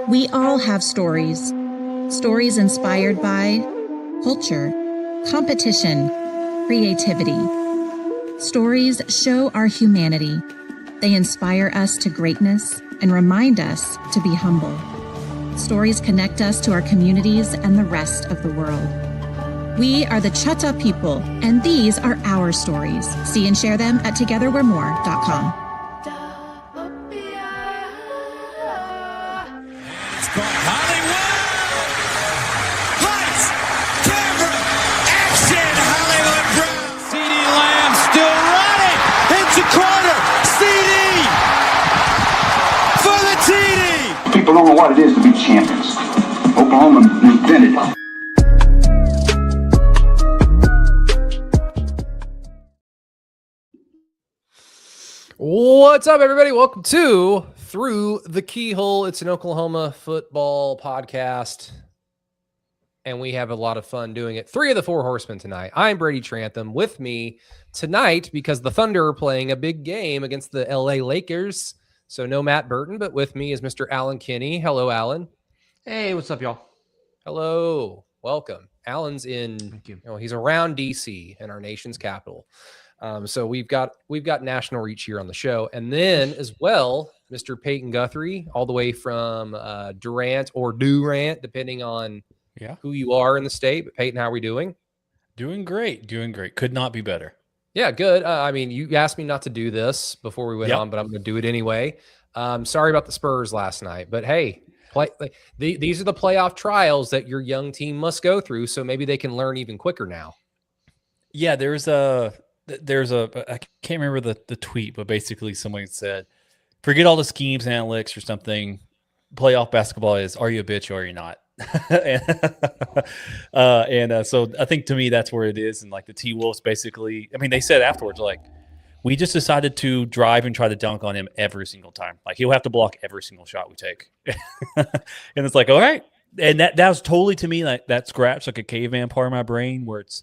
We all have stories. Stories inspired by culture, competition, creativity. Stories show our humanity. They inspire us to greatness and remind us to be humble. Stories connect us to our communities and the rest of the world. We are the Chutta people, and these are our stories. See and share them at togetherwe'remore.com. People don't know what it is to be champions. Oklahoma invented it. What's up, everybody? Welcome to Through the Keyhole. It's an Oklahoma football podcast, and we have a lot of fun doing it. 3 of the 4 horsemen tonight. I'm Brady Trantham. With me tonight, because the Thunder are playing a big game against the LA Lakers, so no Matt Burton, but with me is Mr. Alan Kinney. Hello, Alan. Hey, what's up, y'all? Hello. Welcome. Alan's in, he's around DC and our nation's capital. So we've got national reach here on the show. And then as well, Mr. Peyton Guthrie, all the way from Durant or Durant, depending on who you are in the state. But Peyton, how are we doing? Doing great. Could not be better. Yeah, good. I mean, you asked me not to do this before we went on, but I'm going to do it anyway. Sorry about the Spurs last night, but hey, these are the playoff trials that your young team must go through, so maybe they can learn even quicker now. Yeah, there's a I can't remember the tweet, but basically someone said, forget all the schemes and analytics or something. Playoff basketball is, are you a bitch or are you not? So I think to me that's where it is. And like the T-Wolves basically, I mean, they said afterwards, like, we just decided to drive and try to dunk on him every single time. Like, he'll have to block every single shot we take. And it's like, all right. And that was totally, to me, like that scratched like a caveman part of my brain where it's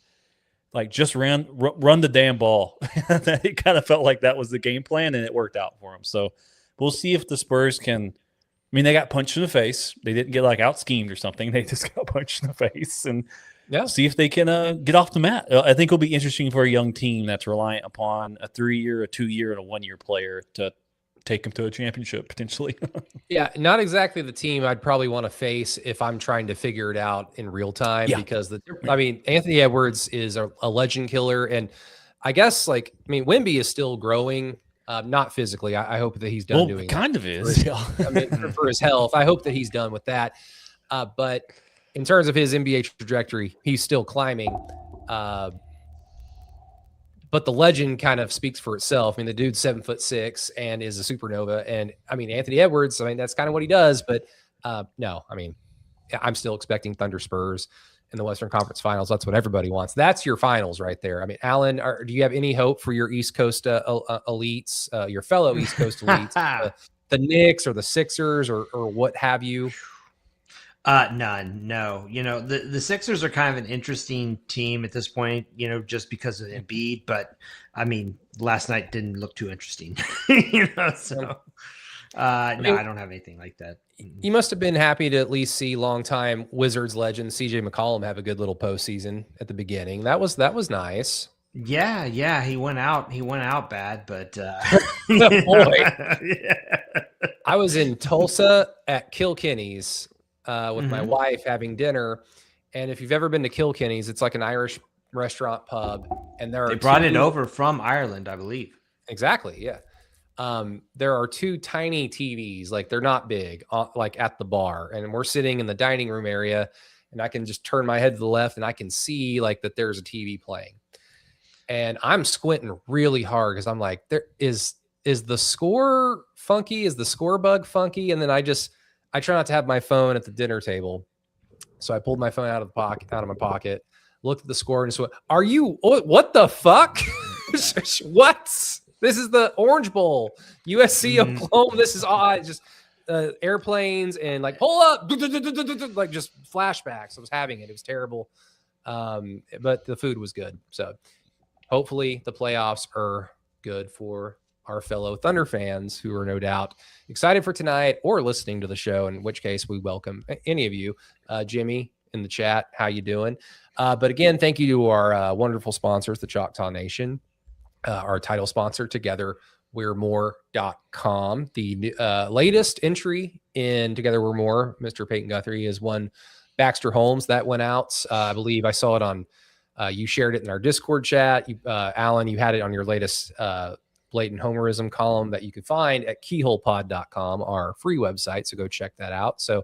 like, just run the damn ball. It kind of felt like that was the game plan, and it worked out for him. So we'll see if the Spurs can. I mean, they got punched in the face. They didn't get like out schemed or something. They just got punched in the face, and see if they can get off the mat. I think it'll be interesting for a young team that's reliant upon a 3-year, a 2-year, and a 1-year player to take them to a championship potentially. Yeah, not exactly the team I'd probably want to face if I'm trying to figure it out in real time, because Anthony Edwards is a legend killer. And I guess Wemby is still growing, not physically. I hope that he's done doing kind that. Of is. For his health. I hope that he's done with that. But in terms of his NBA trajectory, he's still climbing. But the legend kind of speaks for itself. I mean, the dude's 7'6" and is a supernova. And I mean, Anthony Edwards, that's kind of what he does. But no, I mean, I'm still expecting Thunder Spurs in the Western Conference Finals. That's what everybody wants. That's your finals right there. I mean, Alan, do you have any hope for your East Coast elites, your fellow East Coast elites, the Knicks or the Sixers or what have you? None. No. The Sixers are kind of an interesting team at this point, just because of Embiid, but I mean, last night didn't look too interesting, so I don't have anything like that. You must have been happy to at least see longtime Wizards legend CJ McCollum have a good little postseason at the beginning. That was nice. Yeah. He went out bad, but boy. I was in Tulsa at Kilkenny's with my wife having dinner. And if you've ever been to Kilkenny's, it's like an Irish restaurant pub. And they brought it over from Ireland, I believe. Exactly. Yeah. There are 2 tiny TVs, like they're not big, like at the bar. And we're sitting in the dining room area, and I can just turn my head to the left and I can see like that there's a TV playing. And I'm squinting really hard because I'm like, there is the score funky? Is the score bug funky? And then I try not to have my phone at the dinner table. So I pulled my phone out of my pocket, looked at the score and just went, what the fuck? What? This is the Orange Bowl, USC Oklahoma. This is odd. Just airplanes and like, pull up, like just flashbacks. I was having it. It was terrible. But the food was good. So hopefully the playoffs are good for our fellow Thunder fans who are no doubt excited for tonight or listening to the show, in which case we welcome any of you. Jimmy in the chat, how you doing? But again, thank you to our wonderful sponsors, the Choctaw Nation, our title sponsor, Together We're More.com. The latest entry in Together We're More, Mr. Peyton Guthrie, is one Baxter Holmes that went out. I believe I saw it on, you shared it in our Discord chat. Alan, you had it on your latest blatant homerism column that you could find at keyholepod.com, our free website. So go check that out. So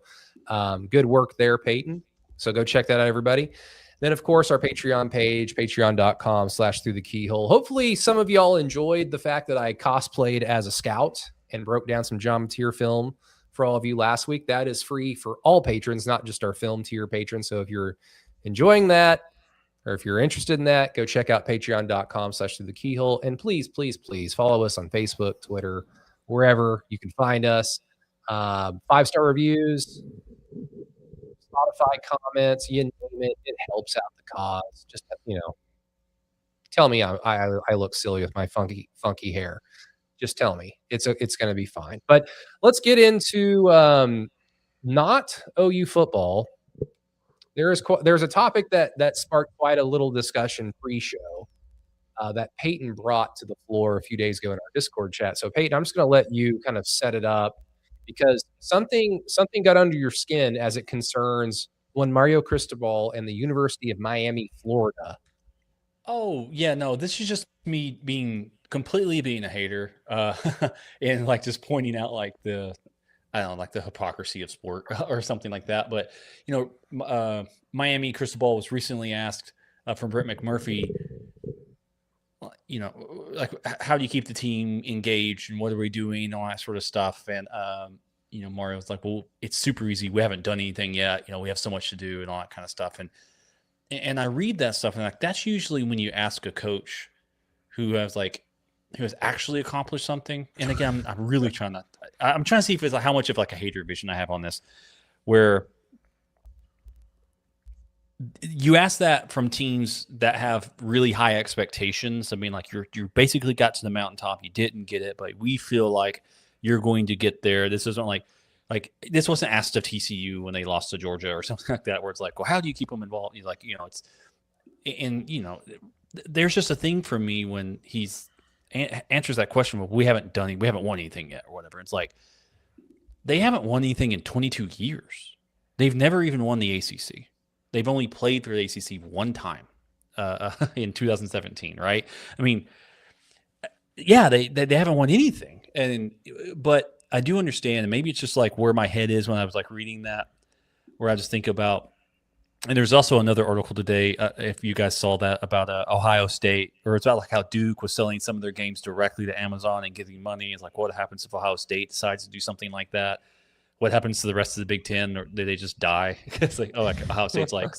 good work there, Peyton. So go check that out, everybody. Then, of course, our Patreon page, patreon.com/throughthekeyhole. Hopefully, some of y'all enjoyed the fact that I cosplayed as a scout and broke down some John Tier film for all of you last week. That is free for all patrons, not just our film tier patrons. So if you're enjoying that, or if you're interested in that, go check out patreon.com/throughthekeyhole. And please, please, please follow us on Facebook, Twitter, wherever you can find us. 5-star reviews, Spotify comments, you name it, it helps out the cause. Just, tell me I look silly with my funky hair. Just tell me it's going to be fine. But let's get into not OU football. There's a topic that sparked quite a little discussion pre-show that Peyton brought to the floor a few days ago in our Discord chat. So Peyton, I'm just going to let you kind of set it up, because something got under your skin as it concerns one Mario Cristobal and the University of Miami, Florida. Oh, yeah, no, this is just me being a hater and like just pointing out like the hypocrisy of sport or something like that. But, Miami Cristobal was recently asked from Brett McMurphy, like, how do you keep the team engaged and what are we doing, all that sort of stuff. And, Mario was like, well, it's super easy. We haven't done anything yet. We have so much to do and all that kind of stuff. And I read that stuff and like, that's usually when you ask a coach who has actually accomplished something. And again, I'm really trying to see if it's like how much of like a hater vision I have on this, where you ask that from teams that have really high expectations. I mean, like you basically got to the mountaintop, you didn't get it, but we feel like you're going to get there. This isn't like this wasn't asked of TCU when they lost to Georgia or something like that, where it's like, well, how do you keep them involved? You're like, there's just a thing for me when he's answers that question. Well, we haven't won anything yet or whatever. It's like, they haven't won anything in 22 years. They've never even won the ACC. They've only played for the ACC one time in 2017, right? I mean, yeah, they haven't won anything. But I do understand, and maybe it's just like where my head is when I was like reading that, where I just think about, and there's also another article today, if you guys saw that, about Ohio State, or it's about like how Duke was selling some of their games directly to Amazon and giving money. It's like, what happens if Ohio State decides to do something like that? What happens to the rest of the Big Ten, or do they just die? It's like, Ohio State's like,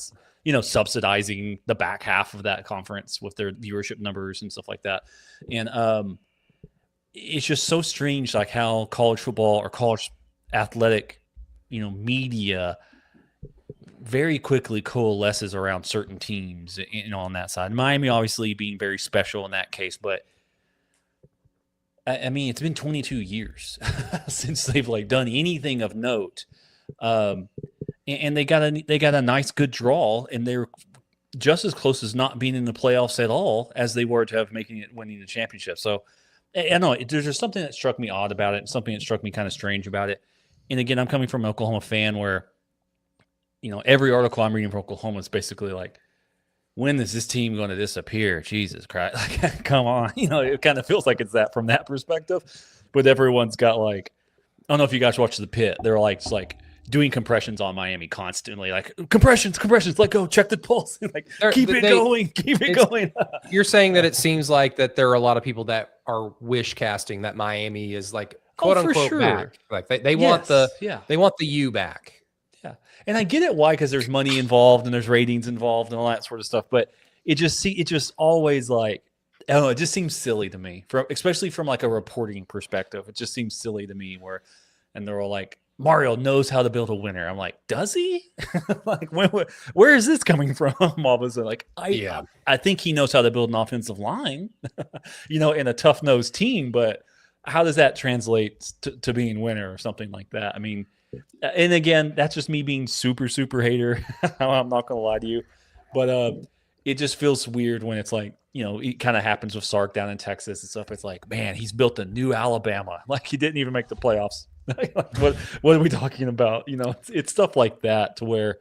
subsidizing the back half of that conference with their viewership numbers and stuff like that. And it's just so strange, like how college football or college athletic, media very quickly coalesces around certain teams, on that side. Miami obviously being very special in that case, but I mean, it's been 22 years since they've like done anything of note, and they got a nice good draw, and they're just as close as not being in the playoffs at all as they were to have winning the championship. So I know there's just something that struck me odd about it, something that struck me kind of strange about it. And again, I'm coming from an Oklahoma fan where, every article I'm reading from Oklahoma is basically like, when is this team going to disappear? Jesus Christ. Like, come on. It kind of feels like it's that from that perspective. But everyone's got like, I don't know if you guys watch The Pit. They're like, just like doing compressions on Miami constantly. Like, compressions, let go, check the pulse. Like, keep it going. You're saying that it seems like that there are a lot of people that are wish casting that Miami is like, quote unquote, sure, back. Like they want the U back. Yeah. And I get it why, because there's money involved and there's ratings involved and all that sort of stuff. But it just always like, it just seems silly to me, especially from like a reporting perspective. It just seems silly to me and they're all like, Mario knows how to build a winner. I'm like, does he? Like, where is this coming from? All of a sudden, like, I think he knows how to build an offensive line, in a tough-nosed team. But how does that translate to being winner or something like that? I mean, and again, that's just me being super hater. I'm not gonna lie to you, but it just feels weird when it's like, it kind of happens with Sark down in Texas and stuff. It's like, man, he's built a new Alabama. Like he didn't even make the playoffs. Like, what are we talking about? It's stuff like that to where,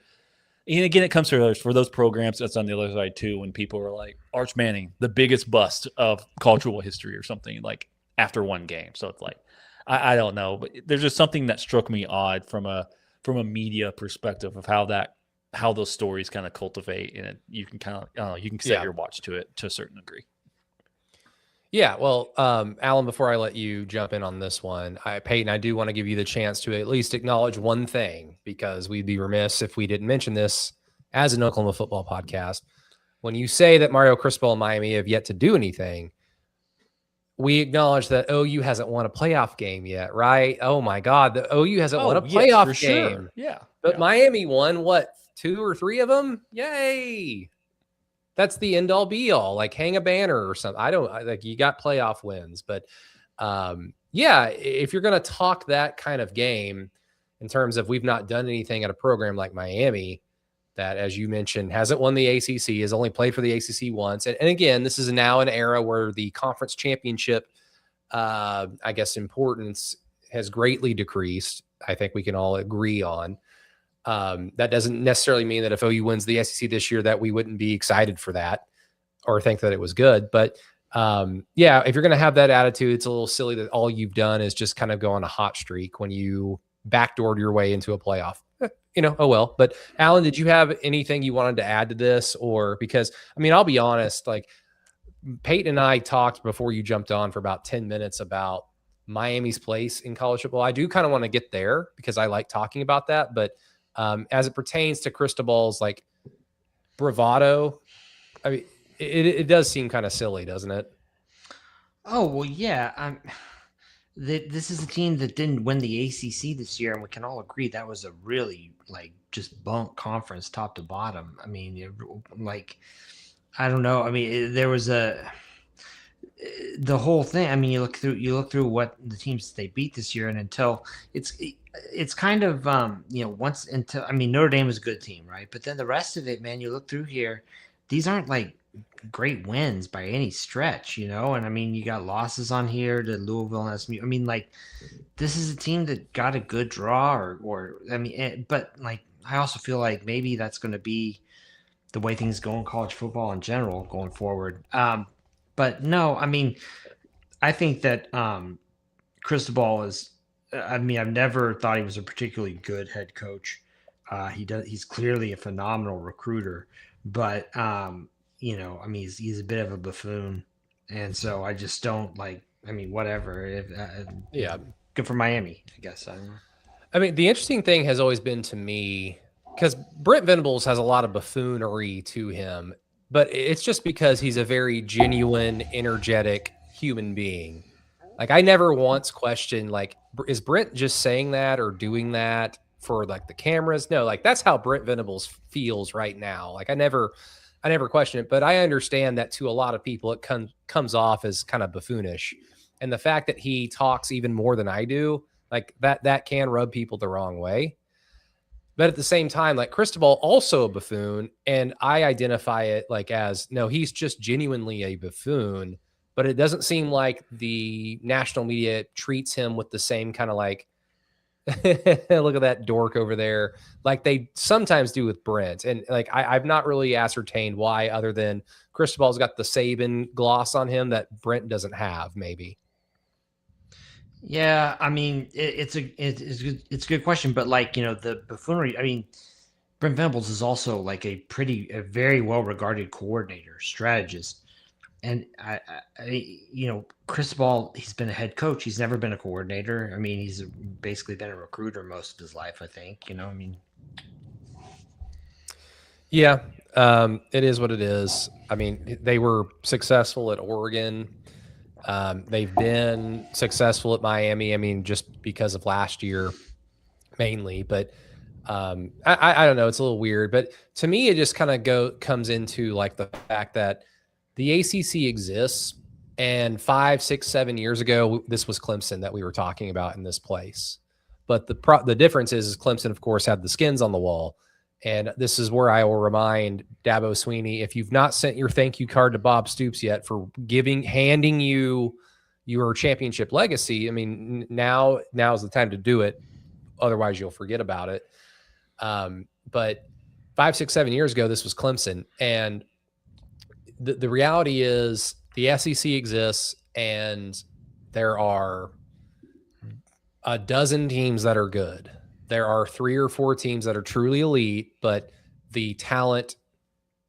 and again, it comes for those programs that's on the other side too. When people are like, Arch Manning, the biggest bust of cultural history or something, like after one game. So it's like, I don't know, but there's just something that struck me odd from a media perspective of how those stories kind of cultivate, and you can kind of you can set your watch to it to a certain degree. Yeah, well, Alan, before I let you jump in on this one, Peyton, I do want to give you the chance to at least acknowledge one thing, because we'd be remiss if we didn't mention this as an Oklahoma football podcast. When you say that Mario Cristobal and Miami have yet to do anything, we acknowledge that OU hasn't won a playoff game yet, right? Oh my God, the OU hasn't won a playoff game. Sure. Yeah, but Miami won what, 2 or 3 of them? Yay! That's the end all be all. Like hang a banner or something. Like you got playoff wins, but yeah, if you're going to talk that kind of game in terms of we've not done anything at a program like Miami, that, as you mentioned, hasn't won the ACC, has only played for the ACC once. And again, this is now an era where the conference championship, I guess, importance has greatly decreased. I think we can all agree on. That doesn't necessarily mean that if OU wins the SEC this year that we wouldn't be excited for that or think that it was good. But yeah, if you're going to have that attitude, it's a little silly that all you've done is just kind of go on a hot streak when you backdoored your way into a playoff. Oh well. But Alan, did you have anything you wanted to add to this? Or because, I mean, I'll be honest, like Peyton and I talked before you jumped on for about 10 minutes about Miami's place in college football. I do kind of want to get there because I like talking about that. But as it pertains to Cristobal's like bravado, I mean, it does seem kind of silly, doesn't it? Oh, well, yeah. This is a team that didn't win the ACC this year, and we can all agree that was a really just bunk conference top to bottom. I mean, I don't know. I mean, there was the whole thing. I mean, you look through what the teams they beat this year, and until it's kind of once until, I mean, Notre Dame is a good team, right? But then the rest of it, man, you look through here, these aren't like great wins by any stretch, and I mean, you got losses on here to Louisville and SMU. I mean, this is a team that got a good draw, or I mean, but I also feel like maybe that's going to be the way things go in college football in general going forward. But no, I mean, I think that Cristobal is. I mean, I've never thought he was a particularly good head coach. He's clearly a phenomenal recruiter, but I mean, he's a bit of a buffoon, and so I just don't I mean, whatever. Yeah, good for Miami, I guess. I mean, the interesting thing has always been to me, because Brent Venables has a lot of buffoonery to him, but it's just because he's a very genuine, energetic human being. Like, I never once questioned, is Brent just saying that or doing that for the cameras? No, that's how Brent Venables feels right now. I never question it, but I understand that to a lot of people, it comes off as kind of buffoonish. And the fact that he talks even more than I do, that can rub people the wrong way. But at the same time, Cristobal also a buffoon, and I identify it as, no, he's just genuinely a buffoon. But it doesn't seem like the national media treats him with the same kind of look at that dork over there, like they sometimes do with Brent. And I've not really ascertained why, other than Cristobal's got the Saban gloss on him that Brent doesn't have, maybe. Yeah, I mean, it's a good question, but the buffoonery. I mean, Brent Venables is also a very well regarded coordinator, strategist. And I Cristobal, he's been a head coach. He's never been a coordinator. I mean, he's basically been a recruiter most of his life, I think. I mean, yeah, it is what it is. I mean, they were successful at Oregon. They've been successful at Miami. I mean, just because of last year, mainly. But I don't know. It's a little weird. But to me, it just kind of comes into the fact that the ACC exists And 5, 6, 7 years ago, this was Clemson that we were talking about in this place. But the difference is Clemson, of course, had the skins on the wall. And this is where I will remind Dabo Swinney, if you've not sent your thank you card to Bob Stoops yet for handing you your championship legacy, I mean, now is the time to do it. Otherwise, you'll forget about it. But 5, 6, 7 years ago, this was Clemson. And the reality is the SEC exists, and there are a dozen teams that are good. There are 3 or 4 teams that are truly elite, but the talent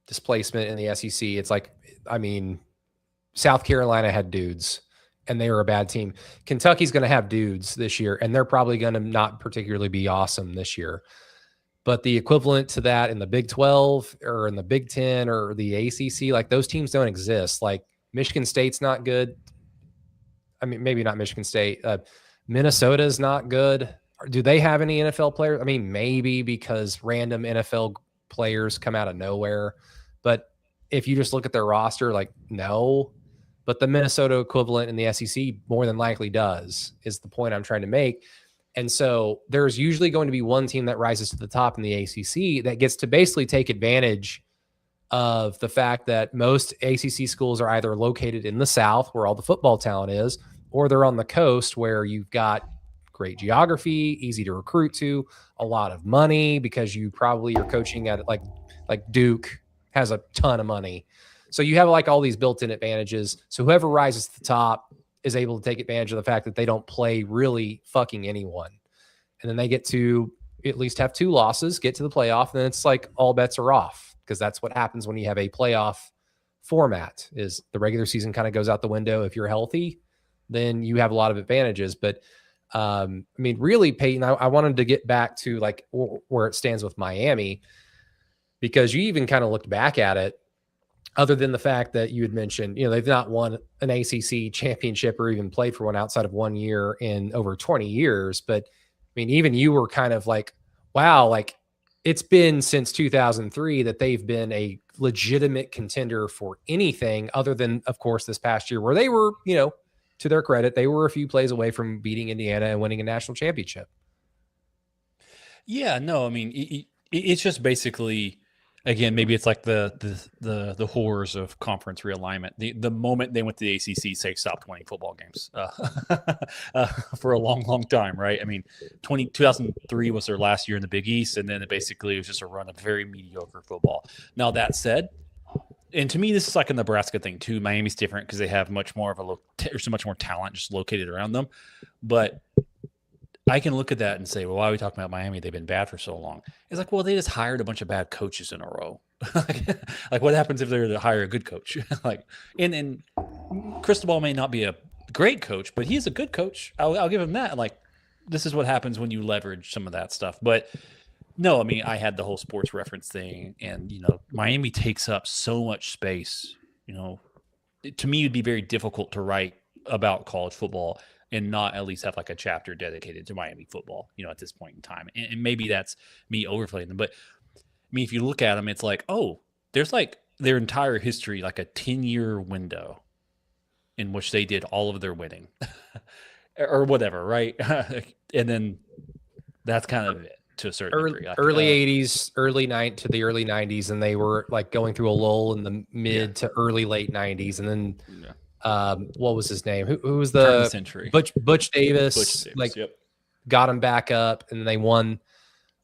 displacement in the SEC, it's like, I mean, South Carolina had dudes and they were a bad team. Kentucky's going to have dudes this year, and they're probably going to not particularly be awesome this year. But the equivalent to that in the Big 12 or in the Big 10 or the ACC, like those teams don't exist. Like Michigan State's not good. I mean, maybe not Michigan State. Minnesota's not good. Do they have any NFL players? I mean, maybe because random NFL players come out of nowhere. But if you just look at their roster, like, no. But the Minnesota equivalent in the SEC more than likely does, is the point I'm trying to make. And so there's usually going to be one team that rises to the top in the ACC that gets to basically take advantage of the fact that most ACC schools are either located in the South, where all the football talent is, or they're on the coast where you've got great geography, easy to recruit to, a lot of money because you probably are coaching at like Duke has a ton of money. So you have like all these built-in advantages. So whoever rises to the top is able to take advantage of the fact that they don't play really fucking anyone. And then they get to at least have 2 losses, get to the playoff, and then it's like all bets are off, because that's what happens when you have a playoff format. Is the regular season kind of goes out the window. If you're healthy, then you have a lot of advantages. But I mean, really, Peyton, I wanted to get back to like where it stands with Miami, because you even kind of looked back at it, other than the fact that you had mentioned, you know, they've not won an ACC championship or even played for one outside of 1 year in over 20 years. But I mean, even you were kind of like, wow, like it's been since 2003 that they've been a legitimate contender for anything other than, of course, this past year where they were, you know, to their credit, they were a few plays away from beating Indiana and winning a national championship. Yeah, no, I mean, it's just basically, again, maybe it's like the horrors of conference realignment. The moment they went to the ACC, they stopped winning football games for a long, long time, right? I mean, 2003 was their last year in the Big East, and then it basically was just a run of very mediocre football. Now, that said, and to me, this is like a Nebraska thing too. Miami's different because they have much more of there's so much more talent just located around them. But I can look at that and say, well, why are we talking about Miami? They've been bad for so long. It's like, well, they just hired a bunch of bad coaches in a row. Like, what happens if they're to hire a good coach? Like, and Cristobal may not be a great coach, but he's a good coach. I'll give him that. Like, this is what happens when you leverage some of that stuff. But no, I mean, I had the whole sports reference thing, and, you know, Miami takes up so much space. You know, to me, it'd be very difficult to write about college football and not at least have like a chapter dedicated to Miami football, you know, at this point in time. And maybe that's me overplaying them. But I mean, if you look at them, it's like, oh, there's like their entire history, like a 10-year window in which they did all of their winning or whatever, right? And then that's kind of it. To a certain degree. Like, early 80s, to the early 90s, and they were like going through a lull in the mid to early late 90s, and then what was his name? Who was the century? Butch Davis, like got him back up, and they won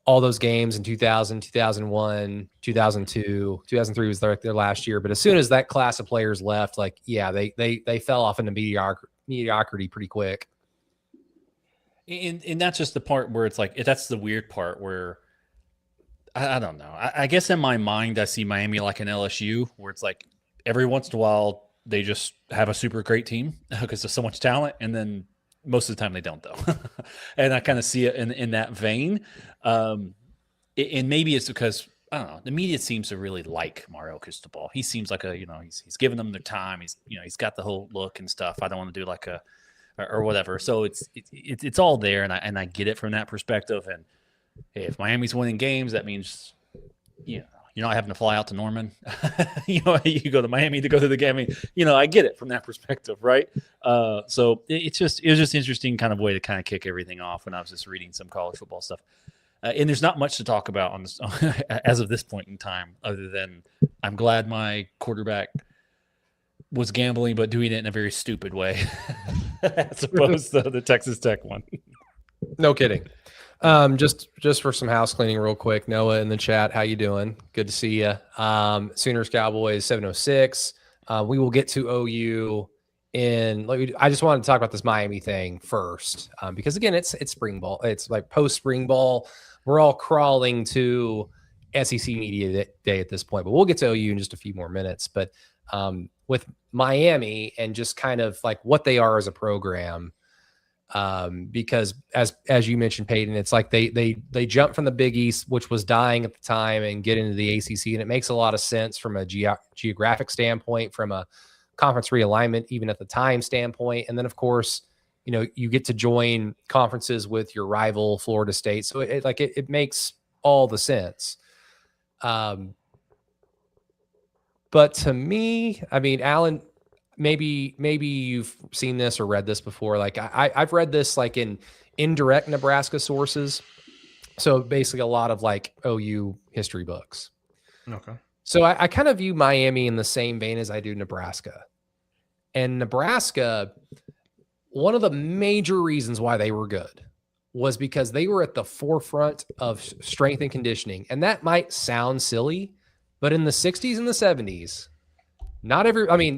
all those games in 2000, 2001, 2002, 2003 was their last year. But as soon as that class of players left, like, yeah, they fell off into mediocrity pretty quick. And that's just the part where it's like, that's the weird part where I don't know. I guess in my mind, I see Miami like an LSU, where it's like every once in a while they just have a super great team because there's so much talent, and then most of the time they don't, though. And I kind of see it in that vein. And maybe it's because, I don't know, the media seems to really like Mario Cristobal. He seems like he's giving them their time. He's got the whole look and stuff. I don't want to do like or whatever. So it's all there, and I get it from that perspective. And hey, if Miami's winning games, that means, you know, you're not having to fly out to Norman. You go to Miami to go to the game. I mean, I get it from that perspective, right? So it was just interesting kind of way to kind of kick everything off when I was just reading some college football stuff. And there's not much to talk about on this as of this point in time, other than I'm glad my quarterback was gambling, but doing it in a very stupid way, as opposed to the Texas Tech one. No kidding. Just for some house cleaning real quick. Noah in the chat, how you doing? Good to see you. Sooners Cowboys 706. We will get to OU I just wanted to talk about this Miami thing first, because again, it's spring ball. It's like post spring ball. We're all crawling to SEC Media Day at this point, but we'll get to OU in just a few more minutes. But with Miami and just kind of like what they are as a program, because as you mentioned, Peyton, it's like they jump from the Big East, which was dying at the time, and get into the ACC, and it makes a lot of sense from a geographic standpoint, from a conference realignment, even at the time standpoint. And then of course, you get to join conferences with your rival Florida State. So it makes all the sense. But to me, I mean, Alan, maybe you've seen this or read this before. Like I've read this like in indirect Nebraska sources. So basically a lot of like OU history books. Okay. So I kind of view Miami in the same vein as I do Nebraska. And Nebraska, one of the major reasons why they were good was because they were at the forefront of strength and conditioning. And that might sound silly, but in the 60s and the 70s,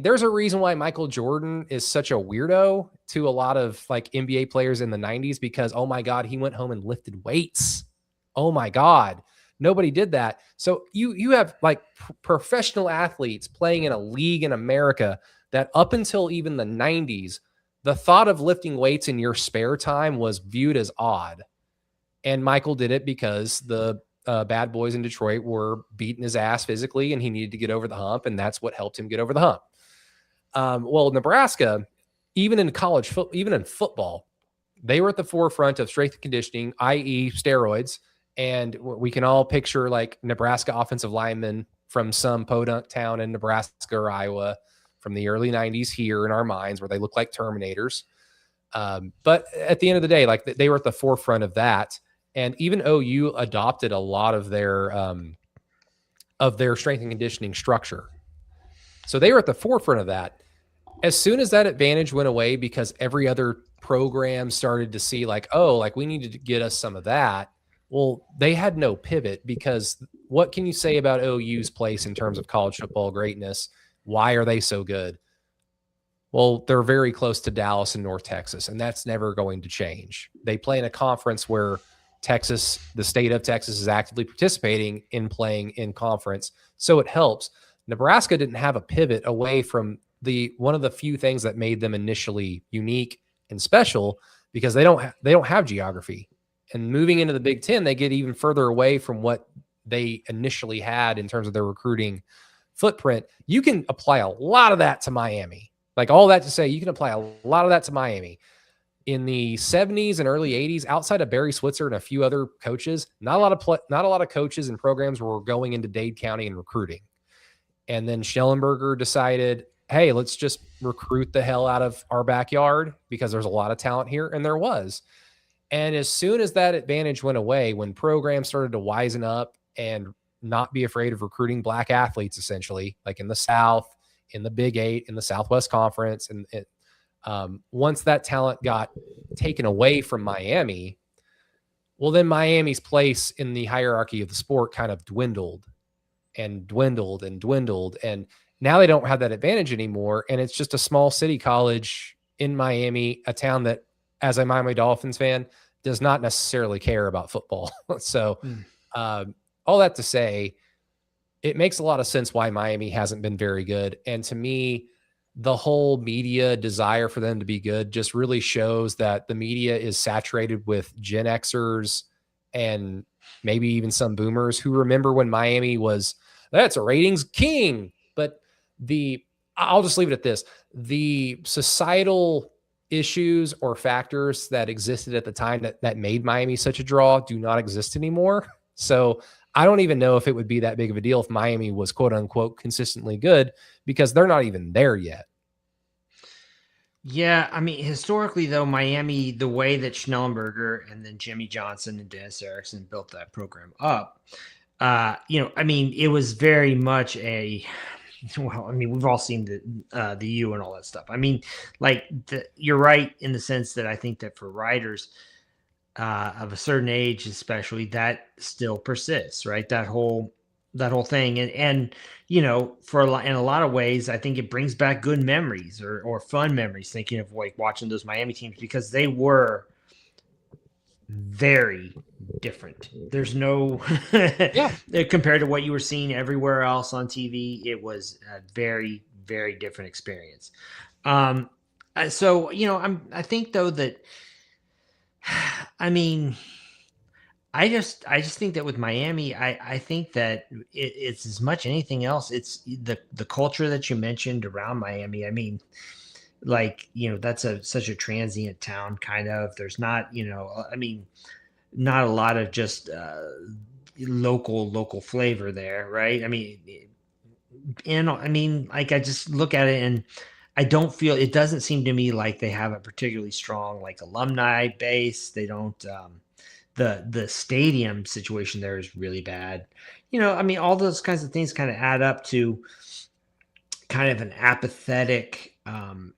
there's a reason why Michael Jordan is such a weirdo to a lot of like NBA players in the 90s, because, oh my God, he went home and lifted weights. Oh my God. Nobody did that. So you have like professional athletes playing in a league in America that up until even the 90s, the thought of lifting weights in your spare time was viewed as odd. And Michael did it because the bad boys in Detroit were beating his ass physically, and he needed to get over the hump, and that's what helped him get over the hump. Well, Nebraska, even in football, they were at the forefront of strength and conditioning, i.e. steroids. And we can all picture like Nebraska offensive linemen from some podunk town in Nebraska or Iowa from the early 90s here in our minds, where they look like Terminators. But at the end of the day, like they were at the forefront of that. And even OU adopted a lot of their strength and conditioning structure. So they were at the forefront of that. As soon as that advantage went away, because every other program started to see like, oh, like we needed to get us some of that. Well, they had no pivot, because what can you say about OU's place in terms of college football greatness? Why are they so good? Well, they're very close to Dallas and North Texas, and that's never going to change. They play in a conference where Texas, the state of Texas, is actively participating in playing in conference, so it helps. Nebraska didn't have a pivot away from one of the few things that made them initially unique and special, because they don't have geography. And moving into the Big Ten, they get even further away from what they initially had in terms of their recruiting footprint. You can apply a lot of that to Miami. Like all that to say, you can apply a lot of that to Miami. In the 70s and early 80s, outside of Barry Switzer and a few other coaches, not a lot of coaches and programs were going into Dade County and recruiting. And then Schellenberger decided, hey, let's just recruit the hell out of our backyard, because there's a lot of talent here, and there was. And as soon as that advantage went away, when programs started to wisen up and not be afraid of recruiting black athletes, essentially, like in the South, in the Big Eight, in the Southwest Conference, and once that talent got taken away from Miami, well, then Miami's place in the hierarchy of the sport kind of dwindled and dwindled and dwindled. And now they don't have that advantage anymore. And it's just a small city college in Miami, a town that, as a Miami Dolphins fan, does not necessarily care about football. So all that to say, it makes a lot of sense why Miami hasn't been very good. And to me, the whole media desire for them to be good just really shows that the media is saturated with Gen Xers and maybe even some boomers who remember when Miami was, that's a ratings king. But I'll just leave it at this. The societal issues or factors that existed at the time that made Miami such a draw do not exist anymore. So I don't even know if it would be that big of a deal if Miami was quote unquote consistently good, because they're not even there yet. Yeah, I mean, historically though, Miami, the way that Schnellenberger and then Jimmy Johnson and Dennis Erickson built that program up, I mean, it was very much a well, I mean, we've all seen the U and all that stuff. I mean, like you're right in the sense that I think that for writers of a certain age, especially, that still persists, right? That whole thing, and for in a lot of ways, I think it brings back good memories or fun memories. Thinking of like watching those Miami teams because they were very different. There's no compared to what you were seeing everywhere else on TV. It was a very, very different experience. So I think though that I mean, I just think that with Miami, I think that it's as much anything else. It's the culture that you mentioned around Miami. I mean, like that's such a transient town, kind of. There's not I mean, not a lot of just local flavor there, right? I mean, and I mean, like I just look at it and I don't feel it doesn't seem to me like they have a particularly strong like alumni base. They don't. The stadium situation there is really bad. I mean, all those kinds of things kind of add up to kind of an apathetic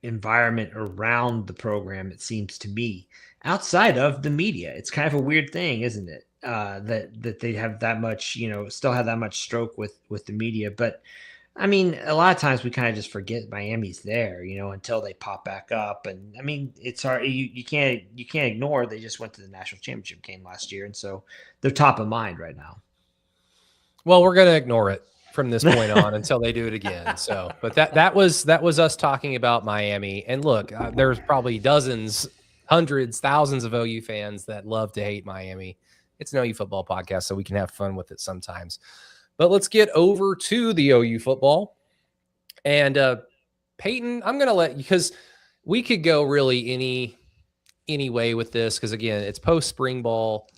environment around the program. It seems to me, outside of the media, it's kind of a weird thing, isn't it? That they have that much, still have that much stroke with the media, but. I mean, a lot of times we kind of just forget Miami's there, until they pop back up. And I mean, it's hard. You can't ignore they just went to the national championship game last year, and so they're top of mind right now. Well, we're gonna ignore it from this point on until they do it again. So, but that was us talking about Miami. And look, there's probably dozens, hundreds, thousands of OU fans that love to hate Miami. It's an OU football podcast, so we can have fun with it sometimes. But let's get over to the OU football. And Peyton, I'm going to let you, because we could go really any way with this, because again, it's post spring ball.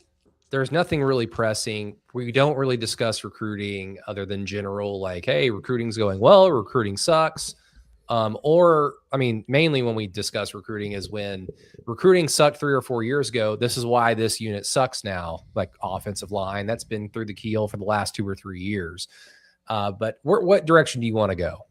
There's nothing really pressing. We don't really discuss recruiting other than general, like, hey, recruiting's going well, recruiting sucks. Or, I mean, mainly when we discuss recruiting is when recruiting sucked 3 or 4 years ago. This is why this unit sucks now, like offensive line. That's been through the keyhole for the last 2 or 3 years. But what direction do you want to go?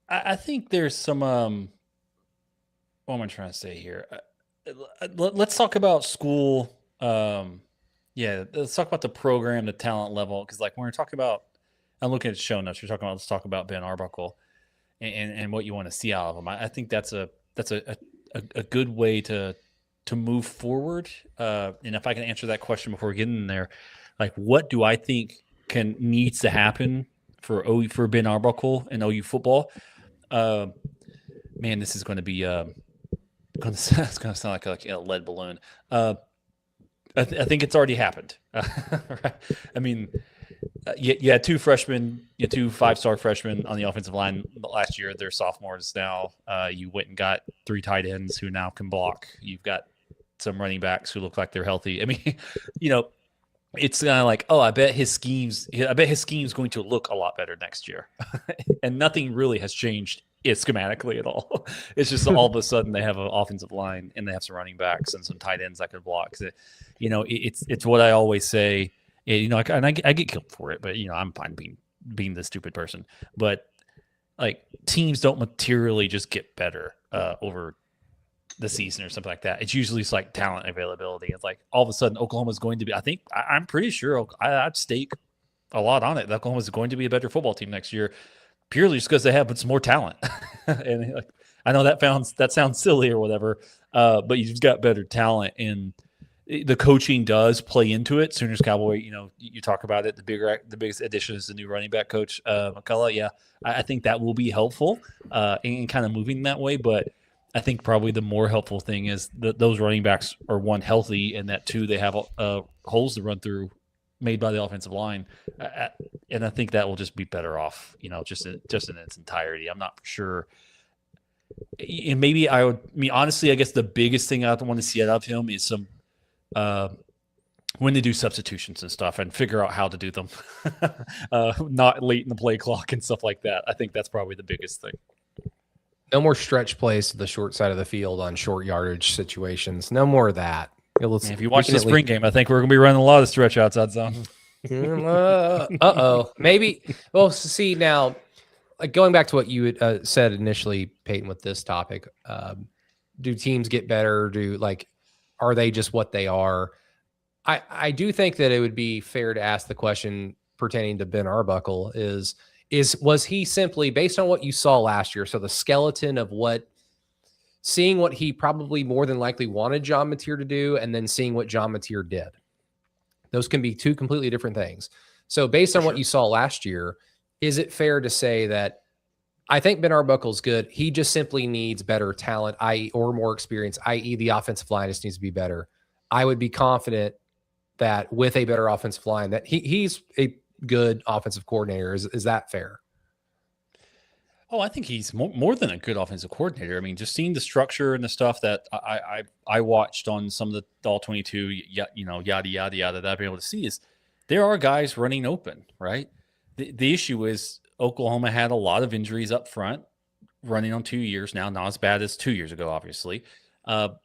I think there's some, what am I trying to say here? Let's talk about school. Let's talk about the program, the talent level, because like when we're talking about, I'm looking at show notes. You're talking about let's talk about Ben Arbuckle and what you want to see out of him. I think that's a good way to move forward. And if I can answer that question before we get in there, like what do I think needs to happen for Ben Arbuckle and OU football? Man, this is going to be it's going to sound like a lead balloon. I think it's already happened. Right? I mean, you had 2 freshmen, you had 2 5-star freshmen on the offensive line last year. They're sophomores now. You went and got 3 tight ends who now can block. You've got some running backs who look like they're healthy. I mean, it's kind of like, oh, I bet his scheme's going to look a lot better next year. And nothing really has changed schematically at all. It's just all of a sudden they have an offensive line and they have some running backs and some tight ends that could block. It's what I always say. And I get killed for it, but I'm fine being the stupid person. But like teams don't materially just get better over the season or something like that. It's usually just like talent availability. It's like all of a sudden Oklahoma's going to be. I'm pretty sure I'd stake a lot on it. That Oklahoma's going to be a better football team next year, purely just because they have some more talent. And like, I know that sounds silly or whatever, but you've got better talent, and the coaching does play into it. Sooners Cowboy, you talk about it. The biggest addition is the new running back coach, McCullough. Yeah, I think that will be helpful in kind of moving that way. But I think probably the more helpful thing is that those running backs are, 1, healthy, and that 2, they have holes to run through made by the offensive line. And I think that will just be better off, just in its entirety. I'm not sure. And maybe honestly, I guess the biggest thing I want to see out of him is some when they do substitutions and stuff and figure out how to do them, not late in the play clock and stuff like that. I think that's probably the biggest thing. No more stretch plays to the short side of the field on short yardage situations. No more of that. If you watch the spring game, I think we're going to be running a lot of stretch outside zone. Maybe. Well, see now, like going back to what you had said initially, Peyton, with this topic, do teams get better? Are they just what they are? I do think that it would be fair to ask the question pertaining to Ben Arbuckle was he simply, based on what you saw last year, so the skeleton of seeing what he probably more than likely wanted John Mateer to do, and then seeing what John Mateer did. Those can be two completely different things. So based on what you saw last year, is it fair to say that I think Ben Arbuckle's good? He just simply needs better talent, or more experience, i.e. the offensive line just needs to be better. I would be confident that with a better offensive line that he's a good offensive coordinator. Is that fair? Oh, I think he's more than a good offensive coordinator. I mean, just seeing the structure and the stuff that I watched on some of the all 22, yada yada that I've been able to see is there are guys running open, right? The issue is Oklahoma had a lot of injuries up front, running on 2 years now, not as bad as 2 years ago, obviously, but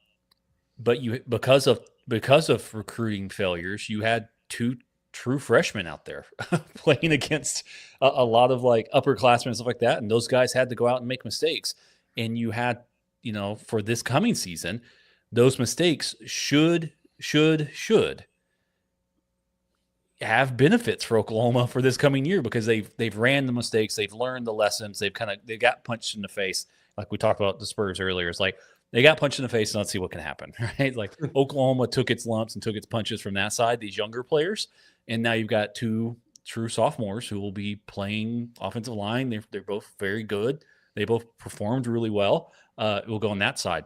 because of recruiting failures, you had two true freshmen out there playing against a lot of like upperclassmen and stuff like that. And those guys had to go out and make mistakes. And you had, for this coming season, those mistakes should have benefits for Oklahoma for this coming year, because they've ran the mistakes. They've learned the lessons. They got punched in the face. Like we talked about the Spurs earlier. It's like, they got punched in the face and let's see what can happen, right? Like Oklahoma took its lumps and took its punches from that side, these younger players. And now you've got two true sophomores who will be playing offensive line. They're both very good. They both performed really well. We'll go on that side.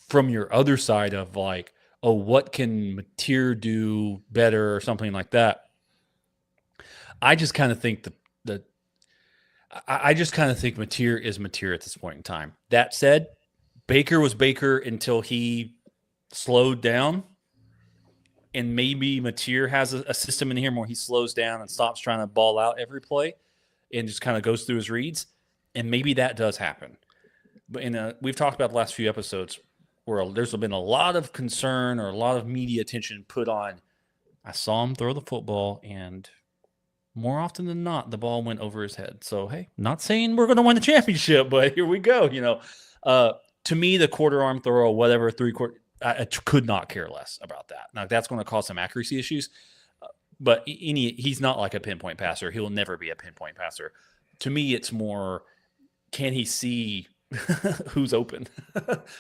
From your other side of like, oh, what can Mateer do better or something like that? I just kind of think Mateer is Mateer at this point in time. That said, Baker was Baker until he slowed down. And maybe Mateer has a system in here where he slows down and stops trying to ball out every play and just kind of goes through his reads. And maybe that does happen. But we've talked about the last few episodes where there's been a lot of concern or a lot of media attention put on. I saw him throw the football, and more often than not, the ball went over his head. So, hey, not saying we're going to win the championship, but here we go. To me, the quarter arm throw, whatever, three-quarter, I could not care less about that. Now, that's going to cause some accuracy issues, but he's not like a pinpoint passer. He'll never be a pinpoint passer. To me, it's more, can he see who's open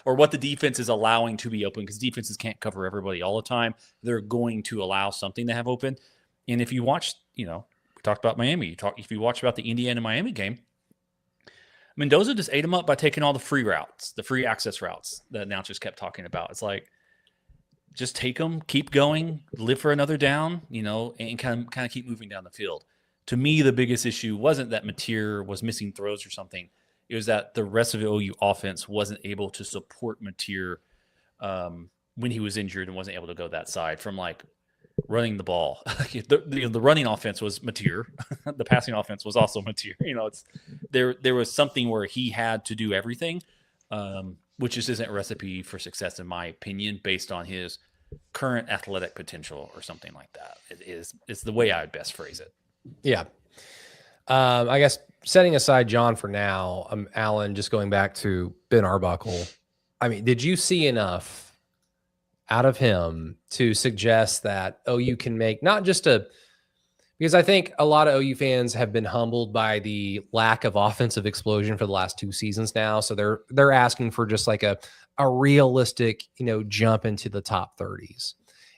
or what the defense is allowing to be open, because defenses can't cover everybody all the time. They're going to allow something to have open. And if you watch, we talked about Miami. If you watch about the Indiana-Miami game, Mendoza just ate them up by taking all the free routes, the free access routes that announcers kept talking about. It's like, just take them, keep going, live for another down, and kind of keep moving down the field. To me, the biggest issue wasn't that Mateer was missing throws or something. It was that the rest of the OU offense wasn't able to support Mateer when he was injured and wasn't able to go that side from like running the ball. The running offense was Mateer. The passing offense was also Mateer. There was something where he had to do everything, which just isn't a recipe for success, in my opinion, based on his current athletic potential or something like that. It's the way I would best phrase it. Yeah. I guess setting aside John for now, Alan, just going back to Ben Arbuckle. I mean, did you see enough out of him to suggest that OU can make not just because I think a lot of OU fans have been humbled by the lack of offensive explosion for the last 2 seasons now. So they're asking for just like a realistic, jump into the top 30s.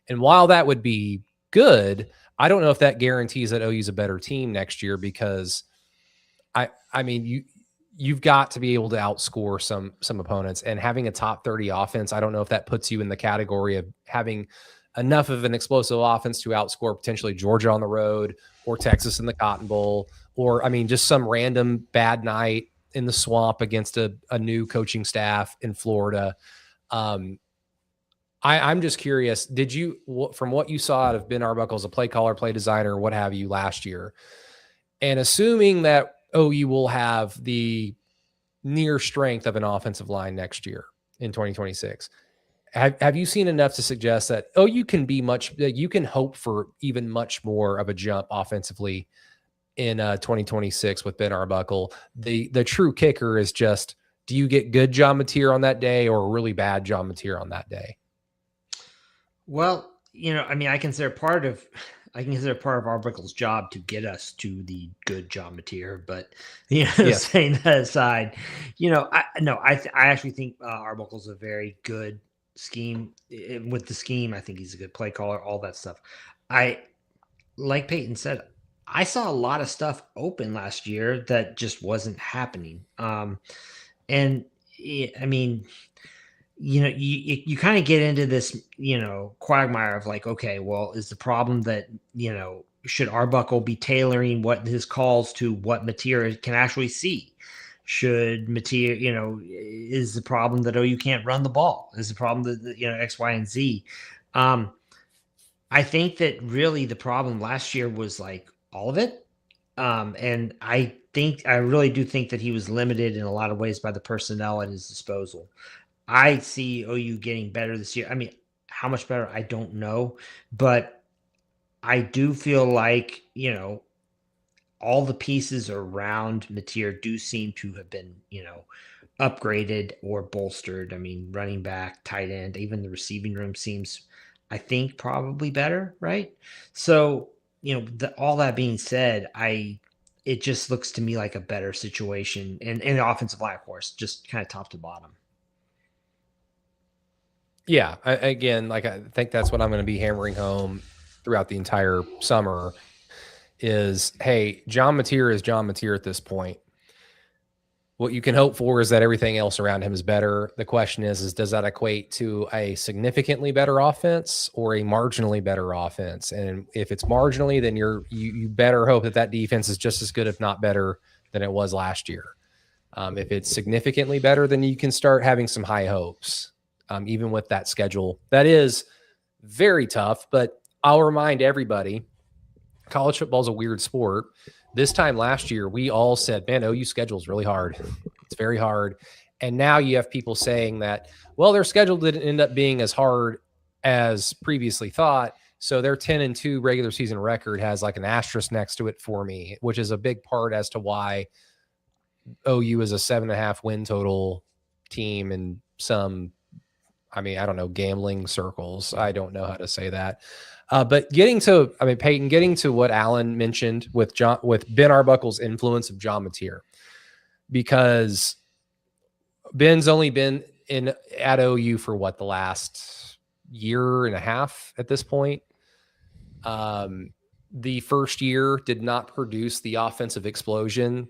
And while that would be good, I don't know if that guarantees that OU's a better team next year, because I mean, you've got to be able to outscore some opponents, and having a top 30 offense, I don't know if that puts you in the category of having enough of an explosive offense to outscore potentially Georgia on the road or Texas in the Cotton Bowl, or, just some random bad night in the swamp against a new coaching staff in Florida. I'm just curious, did you, from what you saw out of Ben Arbuckle as a play caller, play designer, what have you last year, and assuming that OU will have the near strength of an offensive line next year in 2026, have you seen enough to suggest that OU can be much, that you can hope for even much more of a jump offensively in 2026 with Ben Arbuckle? The true kicker is just, do you get good John Mateer on that day or really bad John Mateer on that day? Well, I mean, I consider part of Arbuckle's job to get us to the good John Mateer, but Yes. saying that aside, I actually think Arbuckle's a very good scheme. With the scheme, I think he's a good play caller, all that stuff. Like Peyton said, I saw a lot of stuff open last year that just wasn't happening. And I mean, you kind of get into this, quagmire of like, okay, well, is the problem that, should Arbuckle be tailoring what his calls to what Mateer can actually see? Should Mateer, is the problem that, you can't run the ball? Is the problem that, X, Y, and Z? I think that really the problem last year was like all of it. And I really do think that he was limited in a lot of ways by the personnel at his disposal. I see OU getting better this year. I mean, how much better, I don't know, but I do feel like, all the pieces around Mateer do seem to have been, upgraded or bolstered. I mean, running back, tight end, even the receiving room seems, I think, probably better, right? So, all that being said, it just looks to me like a better situation in the offensive line, of course, just kind of top to bottom. Yeah. Again, like, I think that's what I'm going to be hammering home throughout the entire summer is, hey, John Mateer is John Mateer at this point. What you can hope for is that everything else around him is better. The question is does that equate to a significantly better offense or a marginally better offense? And if it's marginally, then you better hope that defense is just as good, if not better, than it was last year. If it's significantly better, then you can start having some high hopes. Even with that schedule, that is very tough. But I'll remind everybody, college football is a weird sport. This time last year, we all said, man, OU schedule is really hard. It's very hard. And now you have people saying that, well, their schedule didn't end up being as hard as previously thought. So their 10-2 regular season record has like an asterisk next to it for me, which is a big part as to why OU is a 7.5 win total team in some, I mean, I don't know, gambling circles. I don't know how to say that. But Peyton, getting to what Alan mentioned with Ben Arbuckle's influence of John Mateer, because Ben's only been at OU for the last year and a half at this point. The first year did not produce the offensive explosion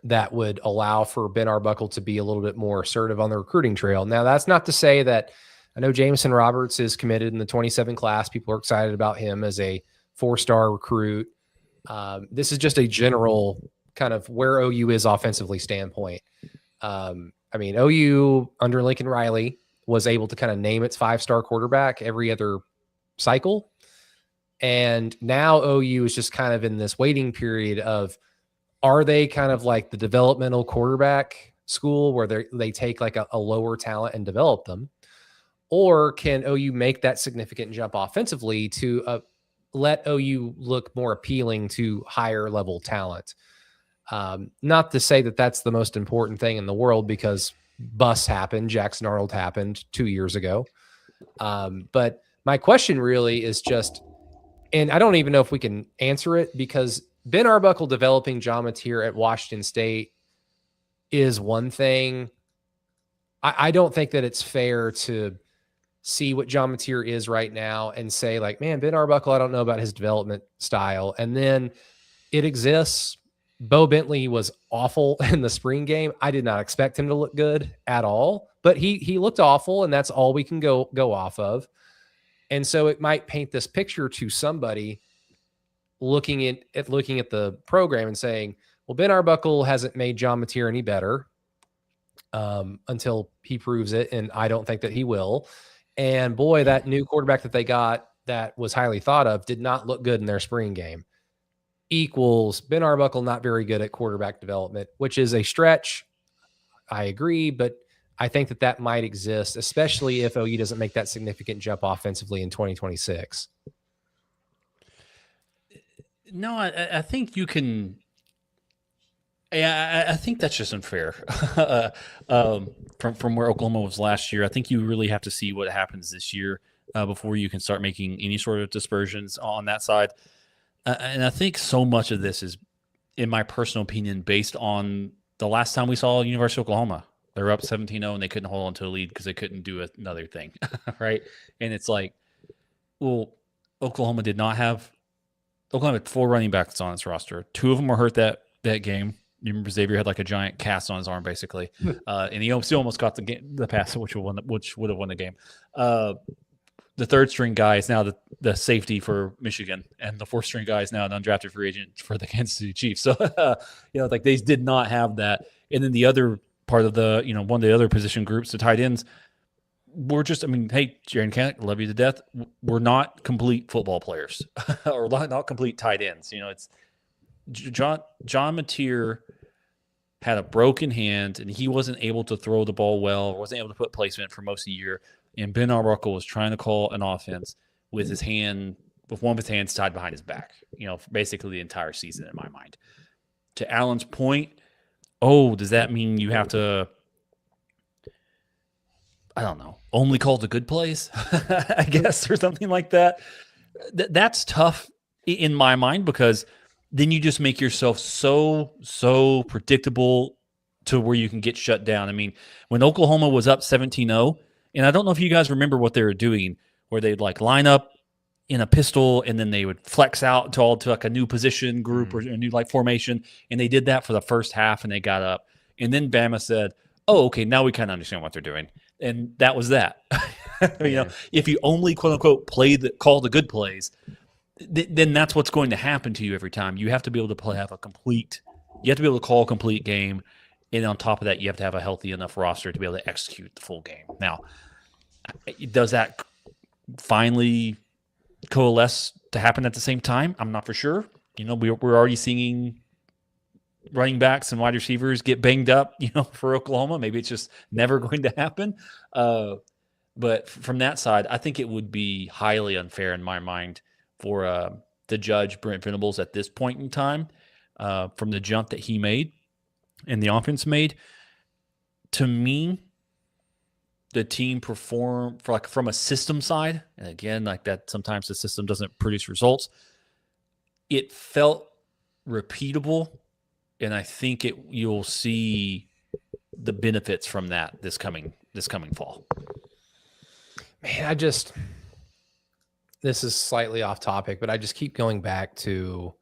that would allow for Ben Arbuckle to be a little bit more assertive on the recruiting trail. Now, that's not to say that I know Jameson Roberts is committed in the 27 class. People are excited about him as a 4-star recruit. This is just a general kind of where OU is offensively standpoint. OU under Lincoln Riley was able to kind of name its 5-star quarterback every other cycle. And now OU is just kind of in this waiting period of, are they kind of like the developmental quarterback school where they take like a lower talent and develop them? Or can OU make that significant jump offensively to let OU look more appealing to higher level talent? Not to say that that's the most important thing in the world, because busts happened. Jackson Arnold happened 2 years ago. But my question really is just, and I don't even know if we can answer it, because Ben Arbuckle developing John Mateer at Washington State is one thing. I don't think that it's fair to see what John Mateer is right now and say like, man, Ben Arbuckle, I don't know about his development style. And then it exists. Bo Bentley was awful in the spring game. I did not expect him to look good at all, but he looked awful, and that's all we can go off of. And so it might paint this picture to somebody looking at the program and saying, well, Ben Arbuckle hasn't made John Mateer any better until he proves it. And I don't think that he will. And boy, that new quarterback that they got that was highly thought of did not look good in their spring game. Equals Ben Arbuckle not very good at quarterback development, which is a stretch. I agree, but I think that might exist, especially if OU doesn't make that significant jump offensively in 2026. No, I think you can. Yeah, I think that's just unfair. From where Oklahoma was last year, I think you really have to see what happens this year before you can start making any sort of dispersions on that side. And I think so much of this is, in my personal opinion, based on the last time we saw University of Oklahoma. They were up 17-0 and they couldn't hold on to a lead because they couldn't do another thing, right? And it's like, well, Oklahoma had 4 running backs on its roster. 2 of them were hurt that game. You remember Xavier had like a giant cast on his arm, basically, and he still almost got the pass, which would have won the game. The 3rd string guy is now the safety for Michigan, and the 4th string guy is now an undrafted free agent for the Kansas City Chiefs. So, like they did not have that. And then the other part of the, one of the other position groups, the tight ends, we're just, hey, Jaron Kent, love you to death. We're not complete football players or not complete tight ends. It's John Mateer had a broken hand and he wasn't able to throw the ball well, or wasn't able to put placement for most of the year. And Ben Arbuckle was trying to call an offense with one of his hands tied behind his back, basically the entire season in my mind. To Alan's point, does that mean you have to, I don't know, only call the good plays, I guess, or something like that? That's tough in my mind, because then you just make yourself so predictable to where you can get shut down. When Oklahoma was up 17-0, and I don't know if you guys remember what they were doing, where they'd like line up in a pistol and then they would flex out to like a new position group or a new like formation. And they did that for the first half and they got up. And then Bama said, oh, okay, now we kind of understand what they're doing. And that was that. If you only quote unquote call the good plays, then that's what's going to happen to you every time. You have to be able to you have to be able to call a complete game. And on top of that, you have to have a healthy enough roster to be able to execute the full game. Now, does that finally coalesce to happen at the same time? I'm not for sure. We're already seeing running backs and wide receivers get banged up, for Oklahoma. Maybe it's just never going to happen. But from that side, I think it would be highly unfair in my mind for to judge Brent Venables at this point in time from the jump that he made and the offense made. To me, the team performed from a system side, and again, like that, sometimes the system doesn't produce results. It felt repeatable, and I think you'll see the benefits from that this coming fall. Man, this is slightly off topic, but I just keep going back to.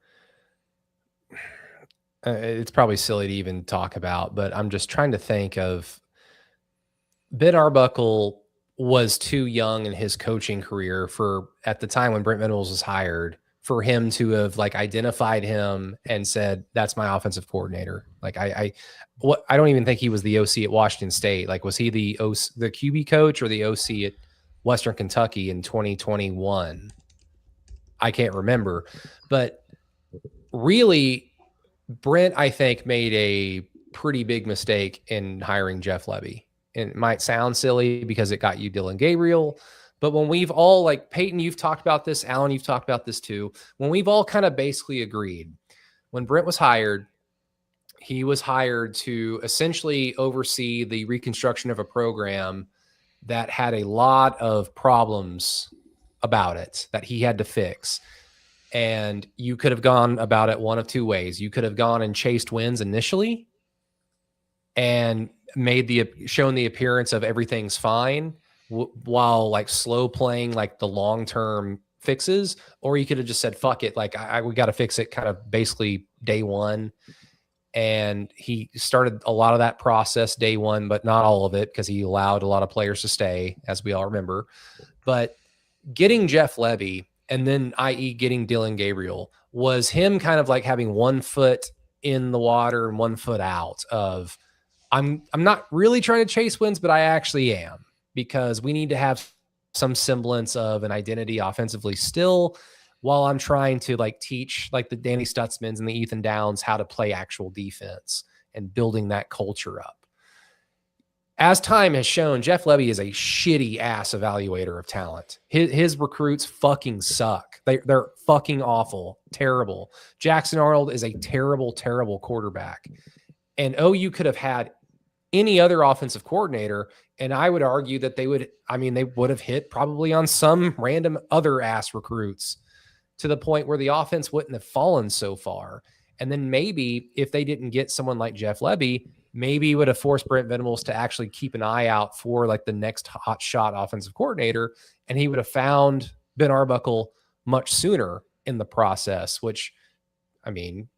It's probably silly to even talk about, but I'm just trying to think of Ben Arbuckle was too young in his coaching career at the time when Brent Venables was hired, for him to have like identified him and said, that's my offensive coordinator. Like I don't even think he was the OC at Washington State. Like, was he the QB coach or the OC at Western Kentucky in 2021? I can't remember, but really, Brent, I think, made a pretty big mistake in hiring Jeff Lebby. And it might sound silly because it got you Dylan Gabriel, but when we've all, like Peyton, you've talked about this, Alan, you've talked about this too, when we've all kind of basically agreed, when Brent was hired, he was hired to essentially oversee the reconstruction of a program that had a lot of problems about it that he had to fix. And you could have gone about it one of two ways. You could have gone and chased wins initially and shown the appearance of everything's fine while like slow playing like the long-term fixes, or you could have just said, fuck it. Like we got to fix it kind of basically day one. And he started a lot of that process day one, but not all of it, because he allowed a lot of players to stay, as we all remember. But getting Jeff Lebby, and then, i.e., getting Dylan Gabriel, was him kind of like having one foot in the water and one foot out of, I'm not really trying to chase wins, but I actually am, because we need to have some semblance of an identity offensively still, while I'm trying to like teach like the Danny Stutzmans and the Ethan Downs how to play actual defense and building that culture up. As time has shown, Jeff Lebby is a shitty ass evaluator of talent. His recruits fucking suck. They're fucking awful, terrible. Jackson Arnold is a terrible, terrible quarterback. And OU could have had any other offensive coordinator, and I would argue that they would have hit probably on some random other ass recruits to the point where the offense wouldn't have fallen so far. And then maybe if they didn't get someone like Jeff Lebby, maybe it would have forced Brent Venables to actually keep an eye out for like the next hot shot offensive coordinator. And he would have found Ben Arbuckle much sooner in the process, which I mean,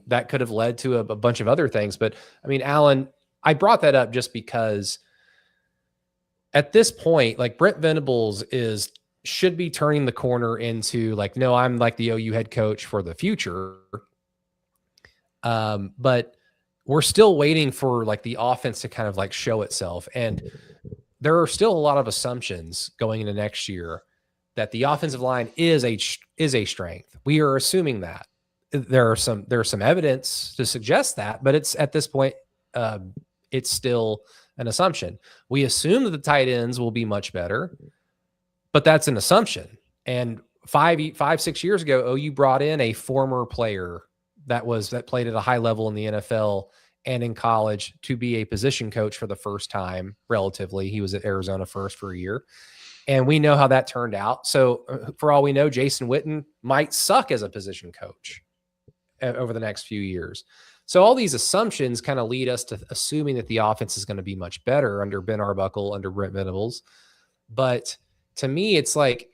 that could have led to a bunch of other things. But I mean, Alan, I brought that up just because at this point, like Brent Venables should be turning the corner into like, no, I'm like the OU head coach for the future. But we're still waiting for like the offense to kind of like show itself. And there are still a lot of assumptions going into next year that the offensive line is a strength. We are assuming that. There's some evidence to suggest that, but it's at this point, it's still an assumption. We assume that the tight ends will be much better, but that's an assumption. And 5-6 years ago, OU brought in a former player that played at a high level in the NFL and in college to be a position coach for the first time, relatively. He was at Arizona first for a year. And we know how that turned out. So for all we know, Jason Witten might suck as a position coach over the next few years. So all these assumptions kind of lead us to assuming that the offense is going to be much better under Ben Arbuckle, under Brent Venables. But to me, it's like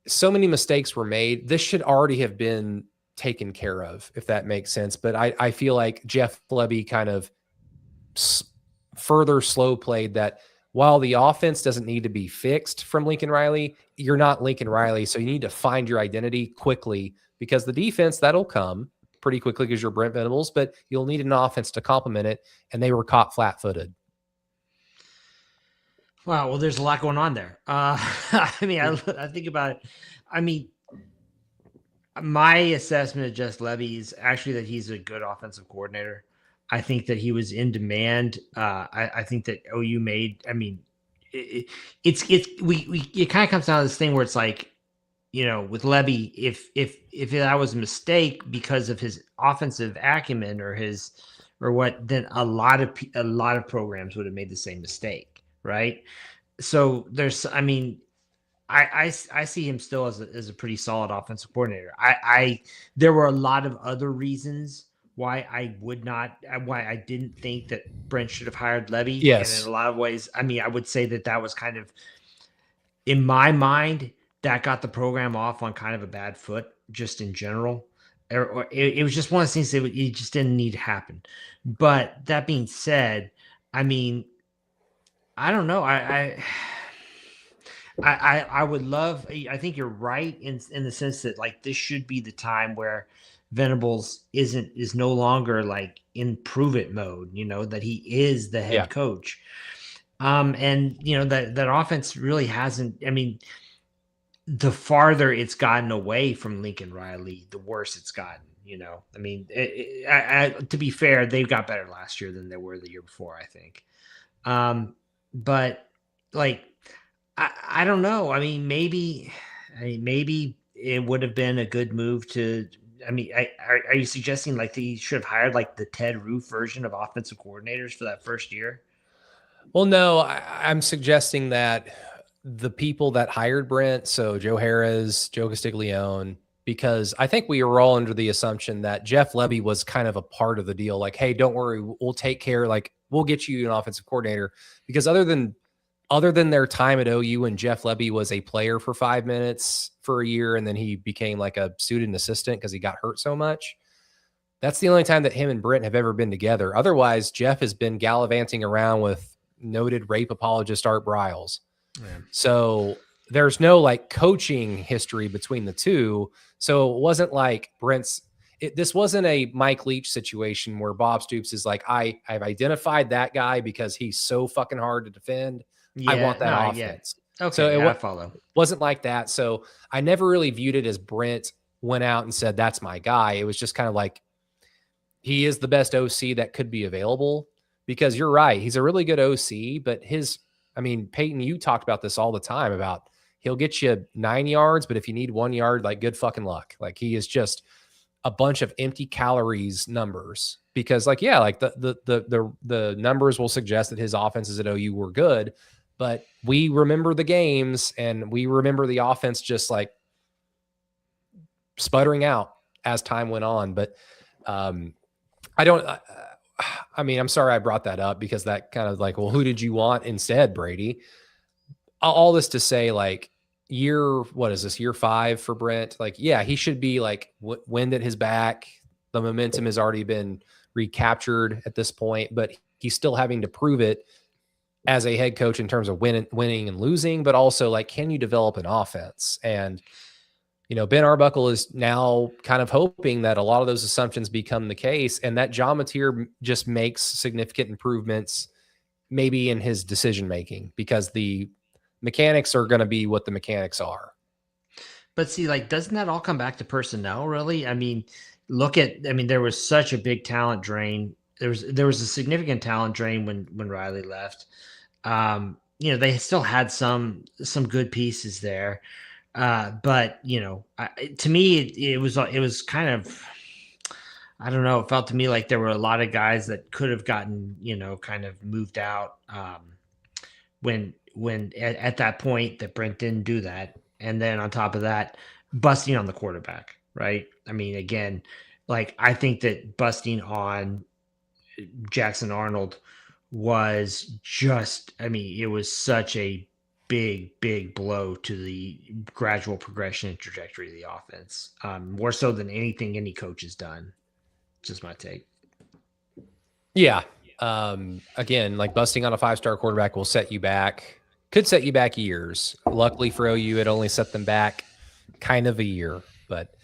so many mistakes were made. This should already have been taken care of, if that makes sense. But I feel like Jeff Lebby kind of further slow played that while the offense doesn't need to be fixed from Lincoln Riley, you're not Lincoln Riley. So you need to find your identity quickly, because the defense, that'll come pretty quickly because you're Brent Venables, but you'll need an offense to complement it. And they were caught flat-footed. Wow. Well, there's a lot going on there. I mean, I think about it. I mean, my assessment of Jeff Lebby is actually that he's a good offensive coordinator. I think that he was in demand. I think that OU made, I mean, it kind of comes down to this thing where it's like, you know, with Lebby, if that was a mistake because of his offensive acumen or what, then a lot of programs would have made the same mistake, right? So I mean, I see him still as a pretty solid offensive coordinator. There were a lot of other reasons why I didn't think that Brent should have hired Lebby. Yes. And in a lot of ways, I mean, I would say that was kind of, in my mind, that got the program off on kind of a bad foot, just in general. Or it was just one of those things that it just didn't need to happen. But that being said, I mean, I don't know. I would love. I think you're right in the sense that like this should be the time where Venables is no longer like in prove it mode. You know, that he is the head coach. And you know that offense really hasn't. I mean, the farther it's gotten away from Lincoln Riley, the worse it's gotten. You know, I mean, to be fair, they got better last year than they were the year before, I think. But like, I don't know. I mean, maybe it would have been a good move to. I mean, are you suggesting like he should have hired like the Ted Roof version of offensive coordinators for that first year? Well, no, I'm suggesting that the people that hired Brent, so Joe Harris, Joe Castiglione, because I think we were all under the assumption that Jeff Lebby was kind of a part of the deal. Like, hey, don't worry, we'll take care. Like, we'll get you an offensive coordinator. Because other than their time at OU when Jeff Lebby was a player for 5 minutes for a year, and then he became like a student assistant because he got hurt so much. That's the only time that him and Brent have ever been together. Otherwise, Jeff has been gallivanting around with noted rape apologist Art Briles. Yeah. So there's no like coaching history between the two. So it wasn't like this wasn't a Mike Leach situation where Bob Stoops is like, I've identified that guy because he's so fucking hard to defend. Yeah, I want that no, offense. Okay, So I follow. wasn't like that. So I never really viewed it as Brent went out and said, that's my guy. It was just kind of like, he is the best OC that could be available, because you're right. He's a really good OC, but Peyton, you talked about this all the time about he'll get you 9 yards, but if you need 1 yard, like, good fucking luck. Like, he is just a bunch of empty calories numbers, because like, yeah, like the numbers will suggest that his offenses at OU were good, but we remember the games and we remember the offense just like sputtering out as time went on. But I'm sorry I brought that up, because that kind of like, well, who did you want instead, Brady? All this to say, like, year 5 for Brent? Like, yeah, he should be like wind at his back. The momentum has already been recaptured at this point, but he's still having to prove it as a head coach in terms of winning and losing, but also like, can you develop an offense? And, Ben Arbuckle is now kind of hoping that a lot of those assumptions become the case, and that John Mateer just makes significant improvements maybe in his decision-making, because the mechanics are going to be what the mechanics are. But see, like, doesn't that all come back to personnel, really? There was such a big talent drain. There was a significant talent drain when Riley left. They still had some good pieces there. But to me, it was kind of, I don't know. It felt to me like there were a lot of guys that could have gotten, kind of moved out when at that point that Brent didn't do that. And then on top of that, busting on the quarterback, right? I mean, again, like, I think that busting on Jackson Arnold was just, it was such a big blow to the gradual progression and trajectory of the offense, more so than anything any coach has done. Just my take. Yeah. Again, like, busting on a 5-star quarterback will could set you back years. Luckily for OU, it only set them back kind of a year. But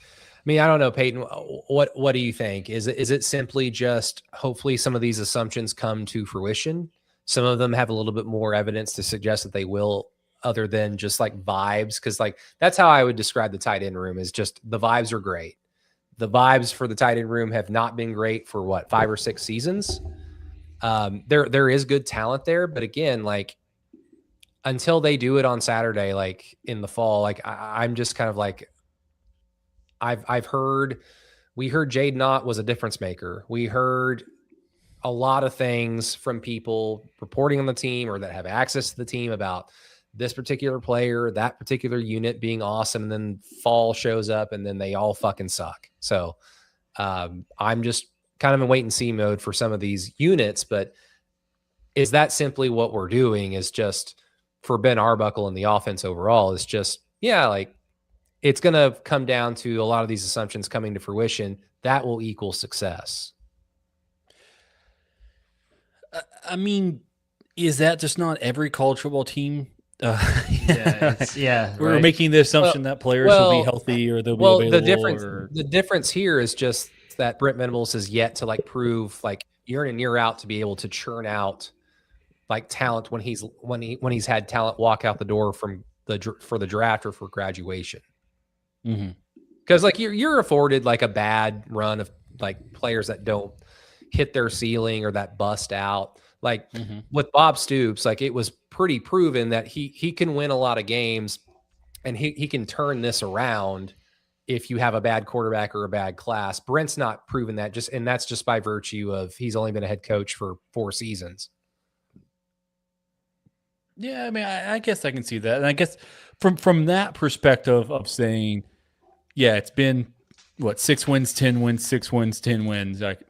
I don't know, Peyton, what do you think? Is it simply just hopefully some of these assumptions come to fruition? Some of them have a little bit more evidence to suggest that they will, other than just like vibes. Cause like, that's how I would describe the tight end room, is just the vibes are great. The vibes for the tight end room have not been great for 5 or 6 seasons. There is good talent there, but again, like, until they do it on Saturday, like in the fall, like I'm just kind of like, we heard Jade Knott was a difference maker. We heard a lot of things from people reporting on the team or that have access to the team about this particular player, that particular unit being awesome. And then fall shows up and then they all fucking suck. So I'm just kind of in wait and see mode for some of these units, but is that simply what we're doing? Is just for Ben Arbuckle and the offense overall, is just, yeah, like, it's going to come down to a lot of these assumptions coming to fruition that will equal success. Is that just not every college football team? We're right. Making the assumption that players will be healthy or they'll be available. The difference here is just that Brent Venables has yet to like prove, like, year in and year out, to be able to churn out like talent when he's had talent walk out the door for the draft or for graduation. Mm-hmm. Because like you're afforded like a bad run of like players that don't hit their ceiling or that bust out. Like with Bob Stoops, like, it was pretty proven that he can win a lot of games and he can turn this around if you have a bad quarterback or a bad class. Brent's not proven that, and that's just by virtue of he's only been a head coach for 4 seasons. Yeah, I guess I can see that. And I guess from that perspective of saying, yeah, it's been 6 wins, 10 wins, 6 wins, 10 wins. Like,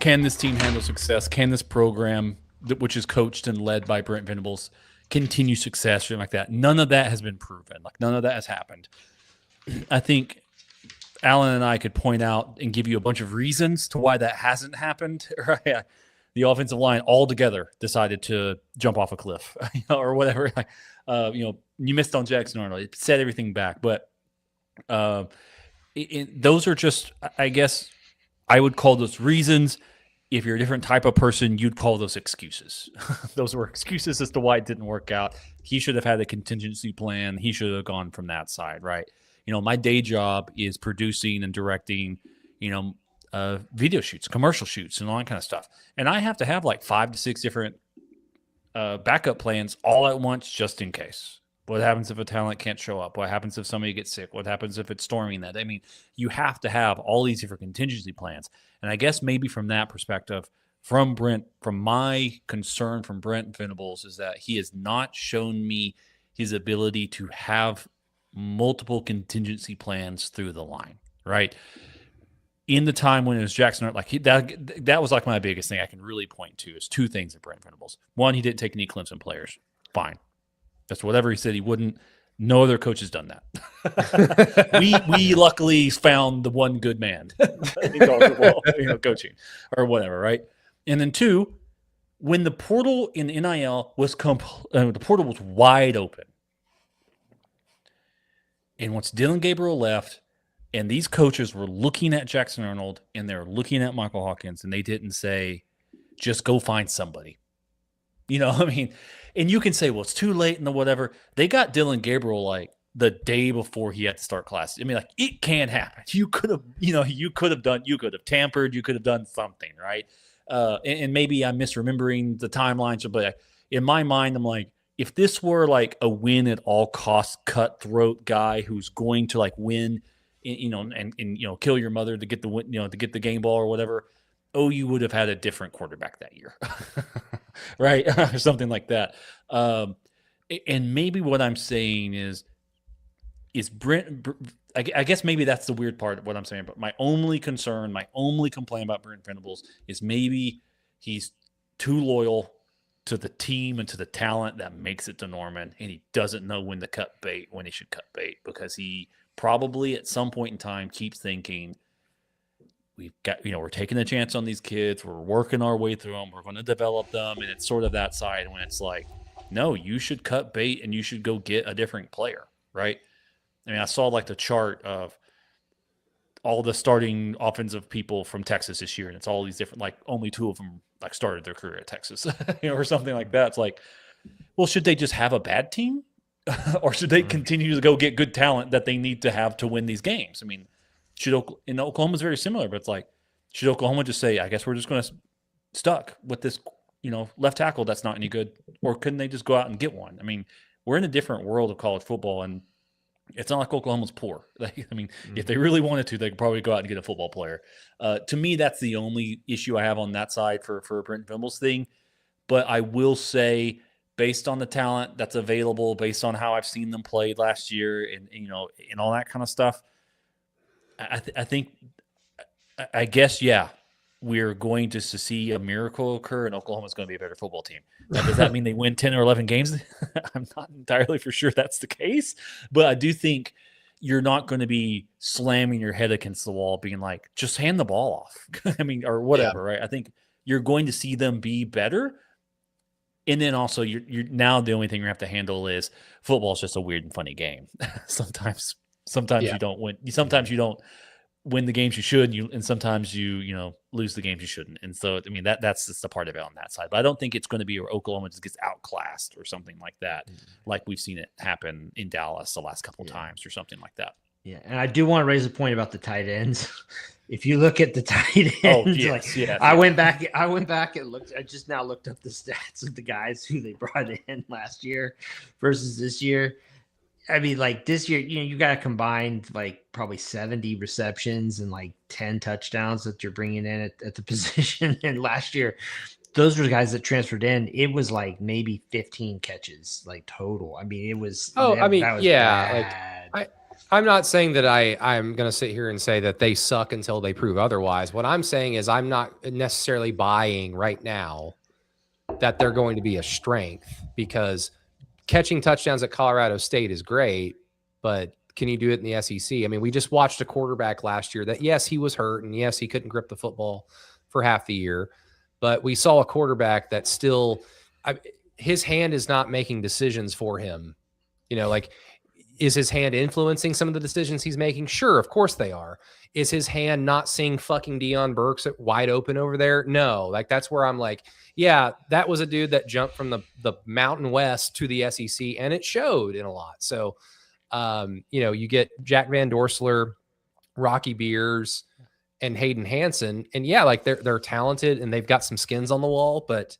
can this team handle success? Can this program, which is coached and led by Brent Venables, continue success or like that? None of that has been proven. Like, none of that has happened. I think Alan and I could point out and give you a bunch of reasons to why that hasn't happened. Right? The offensive line altogether decided to jump off a cliff, or whatever. You missed on Jackson Arnold. It set everything back. But those are just, I guess, I would call those reasons. if you're a different type of person, you'd call those excuses. Those were excuses as to why it didn't work out. He should have had a contingency plan. He should have gone from that side, right? My day job is producing and directing, video shoots, commercial shoots, and all that kind of stuff. And I have to have like 5 to 6 different backup plans all at once, just in case. What happens if a talent can't show up? What happens if somebody gets sick? What happens if it's storming that? I mean, you have to have all these different contingency plans. And I guess maybe from that perspective, from my concern from Brent Venables is that he has not shown me his ability to have multiple contingency plans through the line, right? In the time when it was Jackson, that was like my biggest thing I can really point to is 2 things at Brent Venables. One, he didn't take any Clemson players. Fine. That's whatever he said he wouldn't. No other coach has done that. we luckily found the one good man in coaching or whatever, right? And then 2, when the portal in NIL was the portal was wide open, and once Dylan Gabriel left, and these coaches were looking at Jackson Arnold and they're looking at Michael Hawkins, and they didn't say, "Just go find somebody." And you can say, well, it's too late and the whatever. They got Dylan Gabriel like the day before he had to start classes. I mean, like, it can happen. You could have tampered, you could have done something, right? And maybe I'm misremembering the timelines, but in my mind, I'm like, if this were like a win at all costs cutthroat guy who's going to like win, and kill your mother to get the win, to get the game ball or whatever, OU would have had a different quarterback that year, right? Or something like that. And maybe what I'm saying is Brent, I guess maybe that's the weird part of what I'm saying, but my only concern, my only complaint about Brent Venables is maybe he's too loyal to the team and to the talent that makes it to Norman, and he doesn't know when to cut bait, when he should cut bait, because he probably at some point in time keeps thinking, we've got, we're taking a chance on these kids. We're working our way through them. We're going to develop them. And it's sort of that side when it's like, no, you should cut bait and you should go get a different player, right? I mean, I saw like the chart of all the starting offensive people from Texas this year. And it's all these different, like only 2 of them like started their career at Texas, or something like that. It's like, well, should they just have a bad team or should they continue to go get good talent that they need to have to win these games? I mean, in Oklahoma is very similar, but it's like, should Oklahoma just say, I guess we're just going to stuck with this, left tackle that's not any good, or couldn't they just go out and get one? I mean, we're in a different world of college football, and it's not like Oklahoma's poor. If they really wanted to, they could probably go out and get a football player. To me, that's the only issue I have on that side for Brent Venables thing. But I will say, based on the talent that's available, based on how I've seen them play last year, and all that kind of stuff, I guess, yeah, we're going to see a miracle occur, and Oklahoma's going to be a better football team. Now, does that mean they win 10 or 11 games? I'm not entirely for sure that's the case, but I do think you're not going to be slamming your head against the wall being like, just hand the ball off. Or whatever, right? I think you're going to see them be better. And then also you're now the only thing you have to handle is football is just a weird and funny game. Sometimes you don't win. Sometimes you don't win the games you should, and sometimes you lose the games you shouldn't. And so, I mean, that's just the part of it on that side. But I don't think it's going to be where Oklahoma just gets outclassed or something like that, like we've seen it happen in Dallas the last couple times or something like that. Yeah, and I do want to raise a point about the tight ends. If you look at the tight ends, I went back and looked. I just now looked up the stats of the guys who they brought in last year versus this year. I mean, like this year, you got to combine like probably 70 receptions and like 10 touchdowns that you're bringing in at the position. And last year, those were the guys that transferred in. It was like maybe 15 catches, like total. I mean, it was. Bad. I'm not saying that I'm going to sit here and say that they suck until they prove otherwise. What I'm saying is I'm not necessarily buying right now that they're going to be a strength, because catching touchdowns at Colorado State is great, but can you do it in the SEC? I mean, we just watched a quarterback last year that, yes, he was hurt, and yes, he couldn't grip the football for half the year, but we saw a quarterback that still his hand is not making decisions for him. Like Is his hand influencing some of the decisions he's making? Sure, of course they are. Is his hand not seeing fucking Deion Burks wide open over there? No. Like, that's where I'm like, yeah, that was a dude that jumped from the Mountain West to the SEC, and it showed in a lot. So, you get Jack Van Dorsler, Rocky Beers, and Hayden Hansen, and yeah, like they're talented and they've got some skins on the wall, but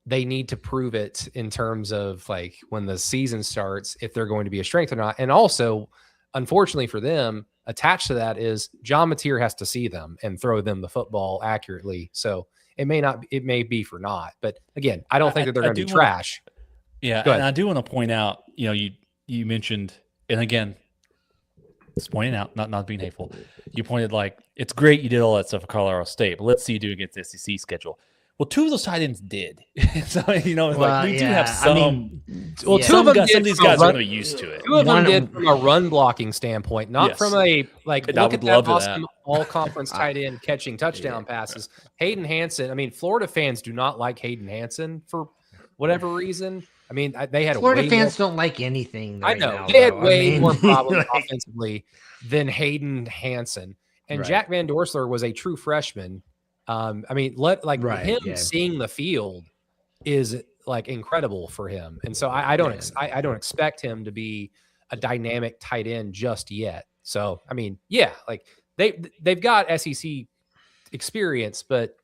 they need to prove it in terms of like when the season starts, if they're going to be a strength or not. And also, unfortunately for them, attached to that is John Mateer has to see them and throw them the football accurately. So it may be for naught. But again, I don't think that they're going to be trash. Yeah, and I do want to point out, you mentioned, and again, just pointing out, not being hateful. You pointed like, it's great you did all that stuff for Colorado State, but let's see you do against the SEC schedule. Well, 2 of those tight ends did. So, it's like we do have some. Some of these guys are going to be used to it. 2 of them did from a run blocking standpoint, not from a look at that awesome all-conference tight end catching touchdown passes. Hayden Hansen. Florida fans do not like Hayden Hansen for whatever reason. They had Florida fans don't like anything. I know they had way more problems offensively than Hayden Hansen, and Jack Van Dorsler was a true freshman. Him seeing the field is like incredible for him, and so I don't expect him to be a dynamic tight end just yet. So they've got SEC experience, but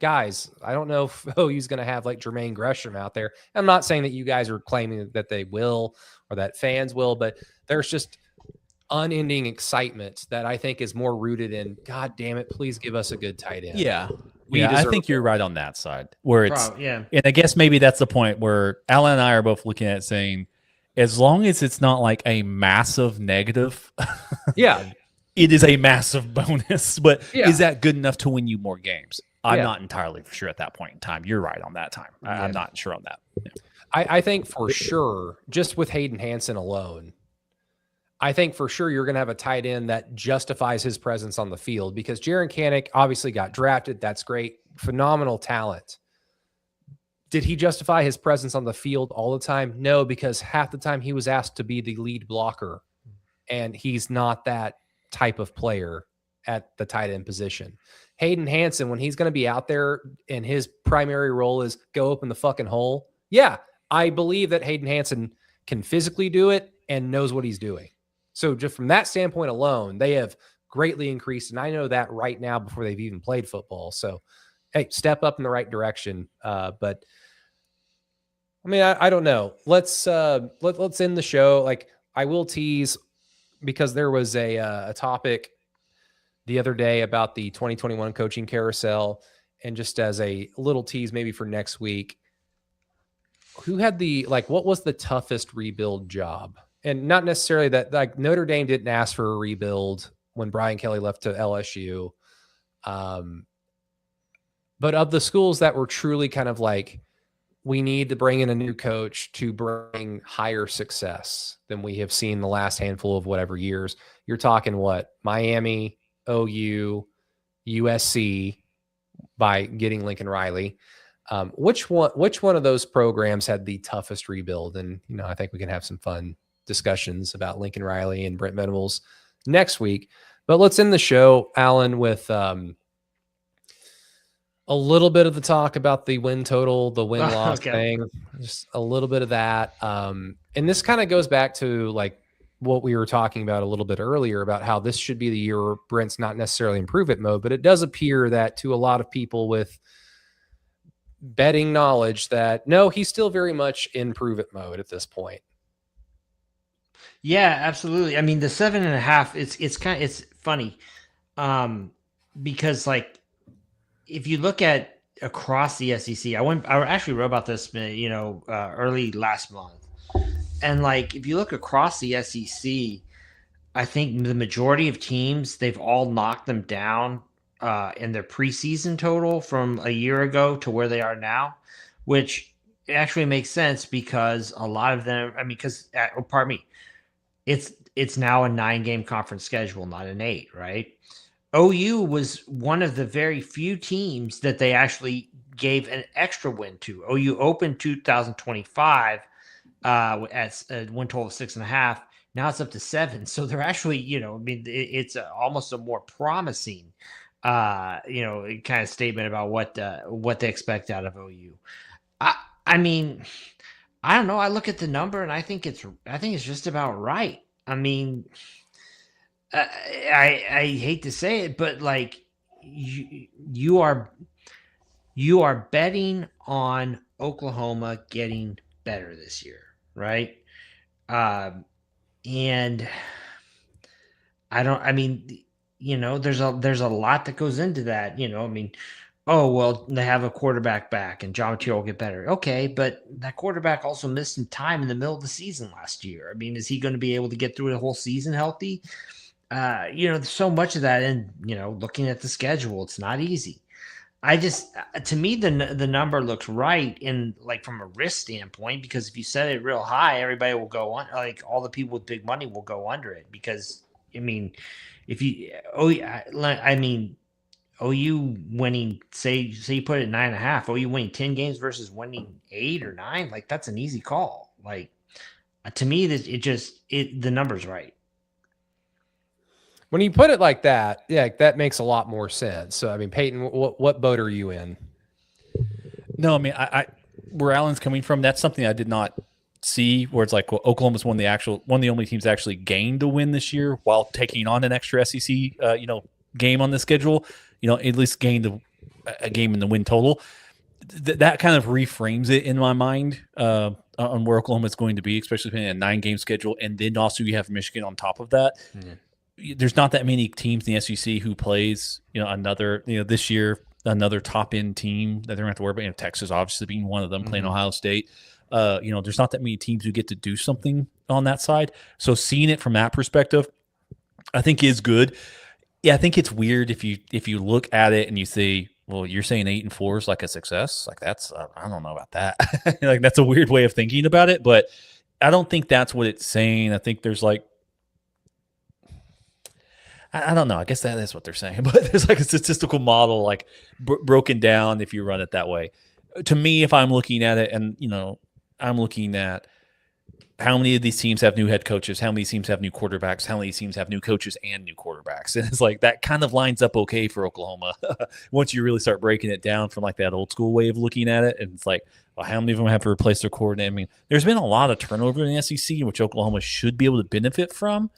guys, I don't know if OU's going to have like Jermaine Gresham out there. I'm not saying that you guys are claiming that they will or that fans will, but there's just unending excitement that I think is more rooted in, God damn it, please give us a good tight end. Yeah. I think you're right on that side where it's, and I guess maybe that's the point where Alan and I are both looking at it saying, as long as it's not like a massive negative, it is a massive bonus, but is that good enough to win you more games? I'm not entirely sure at that point in time. You're right on that time. I'm not sure on that. Yeah. I think for sure, just with Hayden Hansen alone, I think for sure you're going to have a tight end that justifies his presence on the field, because Jaren Kanak obviously got drafted. That's great. Phenomenal talent. Did he justify his presence on the field all the time? No, because half the time he was asked to be the lead blocker, and he's not that type of player at the tight end position. Hayden Hansen, when he's going to be out there and his primary role is go open the fucking hole. Yeah, I believe that Hayden Hansen can physically do it and knows what he's doing. So just from that standpoint alone, they have greatly increased. And I know that right now before they've even played football. So, hey, step up in the right direction. But I don't know. Let's end the show. Like, I will tease, because there was a topic the other day about the 2021 coaching carousel, and just as a little tease, maybe for next week, who had what was the toughest rebuild job? And not necessarily that, like, Notre Dame didn't ask for a rebuild when Brian Kelly left to LSU. But of the schools that were truly kind of like, we need to bring in a new coach to bring higher success than we have seen the last handful of whatever years, you're talking what? Miami, OU, USC, by getting Lincoln Riley. Which one of those programs had the toughest rebuild? And, I think we can have some fun discussions about Lincoln Riley and Brent Venables next week. But let's end the show, Alan, with a little bit of the talk about the win total, the win-loss thing, just a little bit of that. And this kind of goes back to like what we were talking about a little bit earlier about how this should be the year where Brent's not necessarily in prove-it mode, but it does appear that to a lot of people with betting knowledge that no, he's still very much in prove-it mode at this point. Yeah, absolutely. The 7.5, it's funny. Because like, if you look at across the SEC, I actually wrote about this, early last month. And like, if you look across the SEC, I think the majority of teams, they've all knocked them down in their preseason total from a year ago to where they are now, which actually makes sense because a lot of them, it's now a 9-game conference schedule, not an 8, right? OU was one of the very few teams that they actually gave an extra win to. OU opened 2025 at a win total of 6.5. Now it's up to 7. So they're actually, I mean, it's almost a more promising, kind of statement about what they expect out of OU. I mean, I don't know. I look at the number and I think it's just about right. I mean, I hate to say it, but like you are betting on Oklahoma getting better this year, right? And I mean, there's a lot that goes into that, I mean, oh, well, they have a quarterback back and John Material will get better. Okay, but that quarterback also missed some time in the middle of the season last year. I mean, is he going to be able to get through the whole season healthy? There's so much of that, and looking at the schedule, it's not easy. I just, to me, the number looks right in like from a risk standpoint, because if you set it real high, everybody will go on, like all the people with big money will go under it, because I mean, if you, I mean, OU winning, say you put it 9.5, OU winning 10 games versus winning 8 or 9, like that's an easy call. Like to me, the number's right. When you put it like that, yeah, that makes a lot more sense. So, I mean, Peyton, what boat are you in? No, I mean, I where Alan's coming from, that's something I did not see. Where it's like, well, Oklahoma's one of the only teams that actually gained a win this year while taking on an extra SEC, game on the schedule. At least gained a game in the win total. That kind of reframes it in my mind on where Oklahoma is going to be, especially playing a 9-game schedule, and then also you have Michigan on top of that. Mm-hmm. There's not that many teams in the SEC who plays, another, this year, another top end team that they're going to have to worry about. Texas obviously being one of them, playing Ohio State. There's not that many teams who get to do something on that side. So seeing it from that perspective, I think is good. Yeah, I think it's weird if you look at it and you say, well, you're saying 8-4 is like a success. Like that's, I don't know about that. Like that's a weird way of thinking about it, but I don't think that's what it's saying. I think there's like, I don't know. I guess that is what they're saying, but there's like a statistical model, like broken down if you run it that way. To me, if I'm looking at it, and I'm looking at how many of these teams have new head coaches, how many teams have new quarterbacks, how many teams have new coaches and new quarterbacks, and it's like that kind of lines up okay for Oklahoma once you really start breaking it down from like that old school way of looking at it. And it's like, well, how many of them have to replace their coordinator? I mean, there's been a lot of turnover in the SEC, which Oklahoma should be able to benefit from,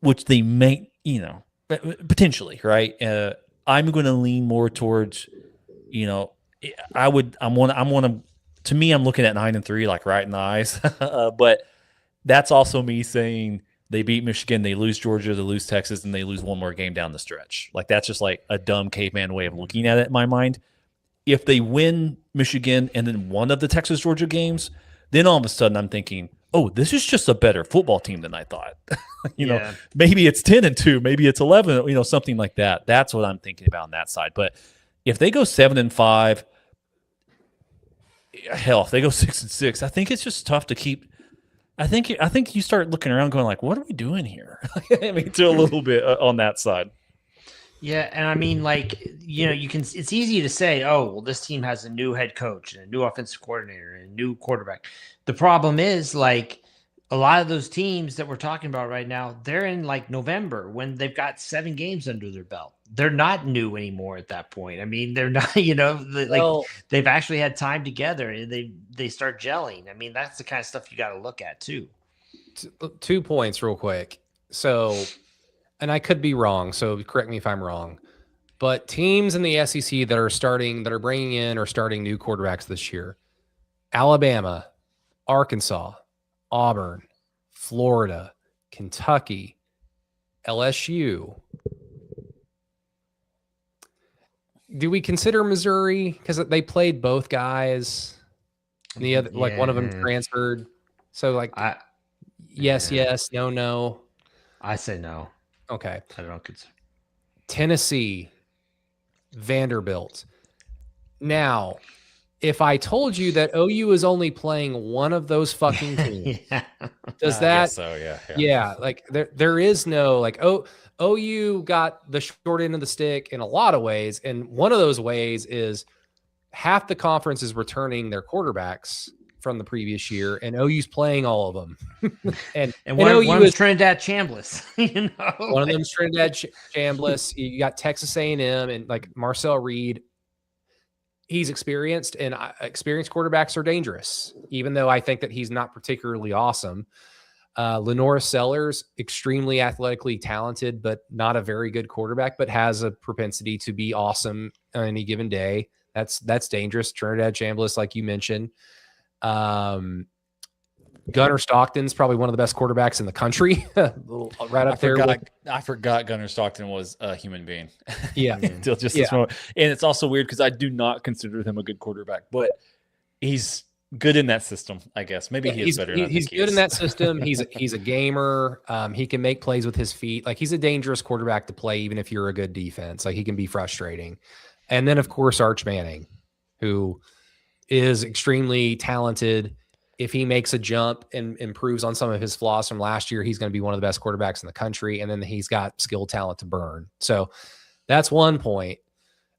which they may. Potentially, right? I'm going to lean more towards, I'm looking at 9-3, like right in the eyes. But that's also me saying they beat Michigan, they lose Georgia, they lose Texas, and they lose one more game down the stretch. Like that's just like a dumb caveman way of looking at it in my mind. If they win Michigan and then one of the Texas Georgia games, then all of a sudden I'm thinking, oh, this is just a better football team than I thought. Maybe it's 10-2, maybe it's 11, something like that. That's what I'm thinking about on that side. But if they go 7-5, hell, if they go 6-6, I think it's just tough to keep. I think you start looking around going like, what are we doing here? I mean, to a little bit on that side. Yeah, and I mean, like, it's easy to say, oh, well, this team has a new head coach and a new offensive coordinator and a new quarterback. The problem is, like, a lot of those teams that we're talking about right now, they're in, like, November when they've got 7 games under their belt. They're not new anymore at that point. I mean, they're not, they've actually had time together and they start gelling. I mean, that's the kind of stuff you got to look at, too. 2 points real quick. So... and I could be wrong, so correct me if I'm wrong, but teams in the SEC that are bringing in or starting new quarterbacks this year, Alabama, Arkansas, Auburn, Florida, Kentucky, LSU. Do we consider Missouri because they played both guys? And the other, like one of them transferred. So like, yes, no. I say no. Okay. I don't consider. Tennessee, Vanderbilt. Now, if I told you that OU is only playing one of those fucking teams, does that? I guess so, yeah. Like there is no like OU got the short end of the stick in a lot of ways, and one of those ways is half the conference is returning their quarterbacks from the previous year, and OU's playing all of them. and one OU is Trinidad Chambliss. One of them's Trinidad Chambliss. You got Texas A&M and like Marcel Reed. He's experienced, and experienced quarterbacks are dangerous, even though I think that he's not particularly awesome. Lenora Sellers, extremely athletically talented, but not a very good quarterback, but has a propensity to be awesome on any given day. That's dangerous. Trinidad Chambliss, like you mentioned. Gunnar Stockton's probably one of the best quarterbacks in the country. Right up there. I forgot Gunnar Stockton was a human being. Yeah. Until just this moment. And it's also weird because I do not consider him a good quarterback, but he's good in that system, I guess. Maybe he is better. He's good in that system. He's a gamer. He can make plays with his feet. Like, he's a dangerous quarterback to play, even if you're a good defense. Like, he can be frustrating. And then, of course, Arch Manning, who is extremely talented. If he makes a jump and improves on some of his flaws from last year, he's going to be one of the best quarterbacks in the country. And then he's got skill talent to burn. So that's one point.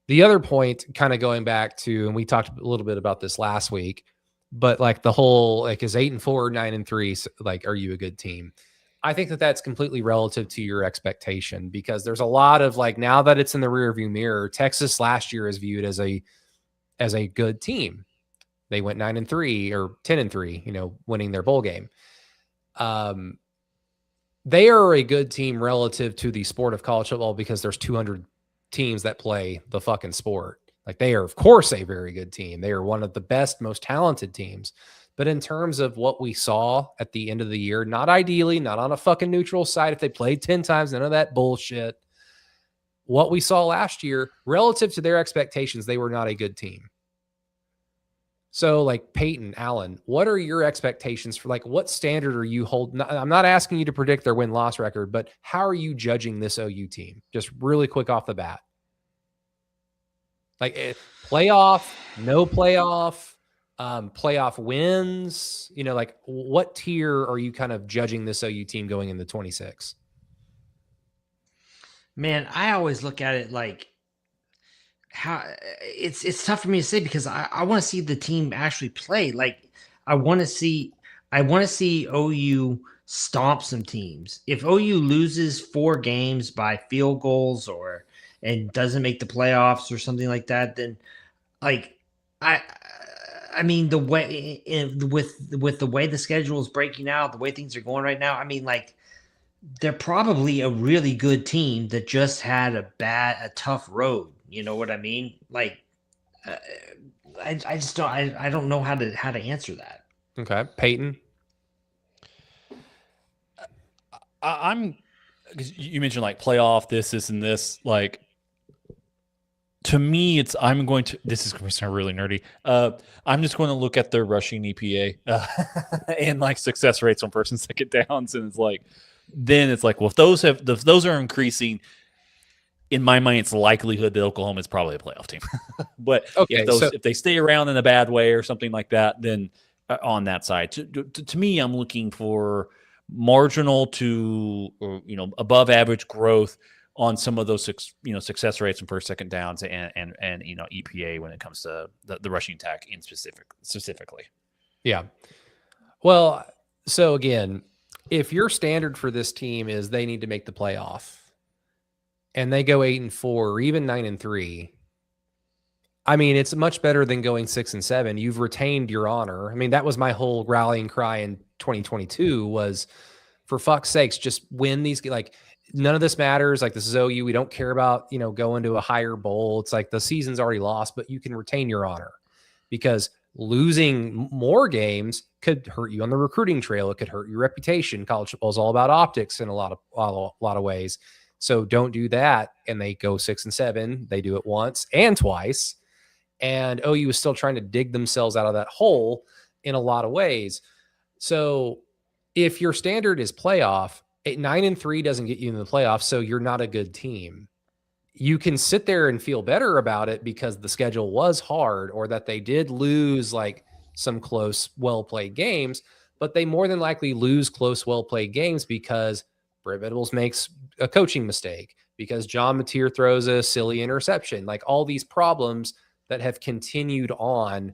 The other point, kind of going back to, and we talked a little bit about this last week, but like the whole, like, is 8-4, 9-3, like, are you a good team? I think that that's completely relative to your expectation, because there's a lot of, like, now that it's in the rearview mirror, Texas last year is viewed as a good team. They went 9-3 or 10-3, winning their bowl game. They are a good team relative to the sport of college football, because there's 200 teams that play the fucking sport. Like, they are, of course, a very good team. They are one of the best, most talented teams. But in terms of what we saw at the end of the year, not ideally, not on a fucking neutral site, if they played 10 times, none of that bullshit. What we saw last year, relative to their expectations, they were not a good team. So, like, Peyton, Allen, what are your expectations for, like, what standard are you holding? I'm not asking you to predict their win-loss record, but how are you judging this OU team? Just really quick off the bat. Like, playoff, no playoff, playoff wins, like, what tier are you kind of judging this OU team going into 26? Man, I always look at it like, how it's tough for me to say, because I want to see the team actually play. Like, I want to see OU stomp some teams. If OU loses 4 games by field goals and doesn't make the playoffs or something like that, then, like, I mean, the way with the way the schedule is breaking out, the way things are going right now, I mean, like, they're probably a really good team that just had a tough road. You know what I mean? Like, I just don't know how to answer that. Okay, Peyton. I'm, because you mentioned, like, playoff, this and this. Like, to me, this is going to sound really nerdy. I'm just going to look at their rushing EPA and, like, success rates on first and second downs, and well, if those are increasing, in my mind, it's likelihood that Oklahoma is probably a playoff team. But okay, if they stay around in a bad way or something like that, then on that side, to me, I'm looking for marginal to above average growth on some of those success rates and first, second downs and EPA when it comes to the rushing attack in specifically. Yeah. Well, so again, if your standard for this team is they need to make the playoff, and they go 8-4 or even 9-3, I mean, it's much better than going 6-7. You've retained your honor. I mean, that was my whole rallying cry in 2022 was, for fuck's sakes, just win these. Like, none of this matters. Like, this is OU. We don't care about, going to a higher bowl. It's like the season's already lost, but you can retain your honor, because losing more games could hurt you on the recruiting trail. It could hurt your reputation. College football is all about optics in a lot of ways. So don't do that. And they go 6-7. They do it once and twice. And OU is still trying to dig themselves out of that hole in a lot of ways. So if your standard is playoff, 9-3 doesn't get you in the playoffs, so you're not a good team. You can sit there and feel better about it because the schedule was hard, or that they did lose, like, some close, well-played games, but they more than likely lose close, well-played games because Brett Venables makes a coaching mistake, because John Mateer throws a silly interception, like all these problems that have continued on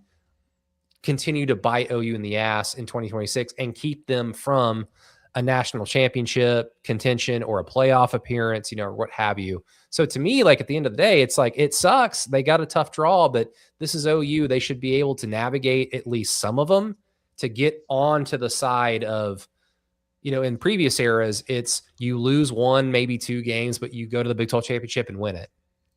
continue to bite OU in the ass in 2026 and keep them from a national championship contention or a playoff appearance, or what have you. So to me, like, at the end of the day, it's like, it sucks. They got a tough draw, but this is OU. They should be able to navigate at least some of them to get on to the side of, in previous eras, it's you lose 1, maybe 2 games, but you go to the Big 12 championship and win it.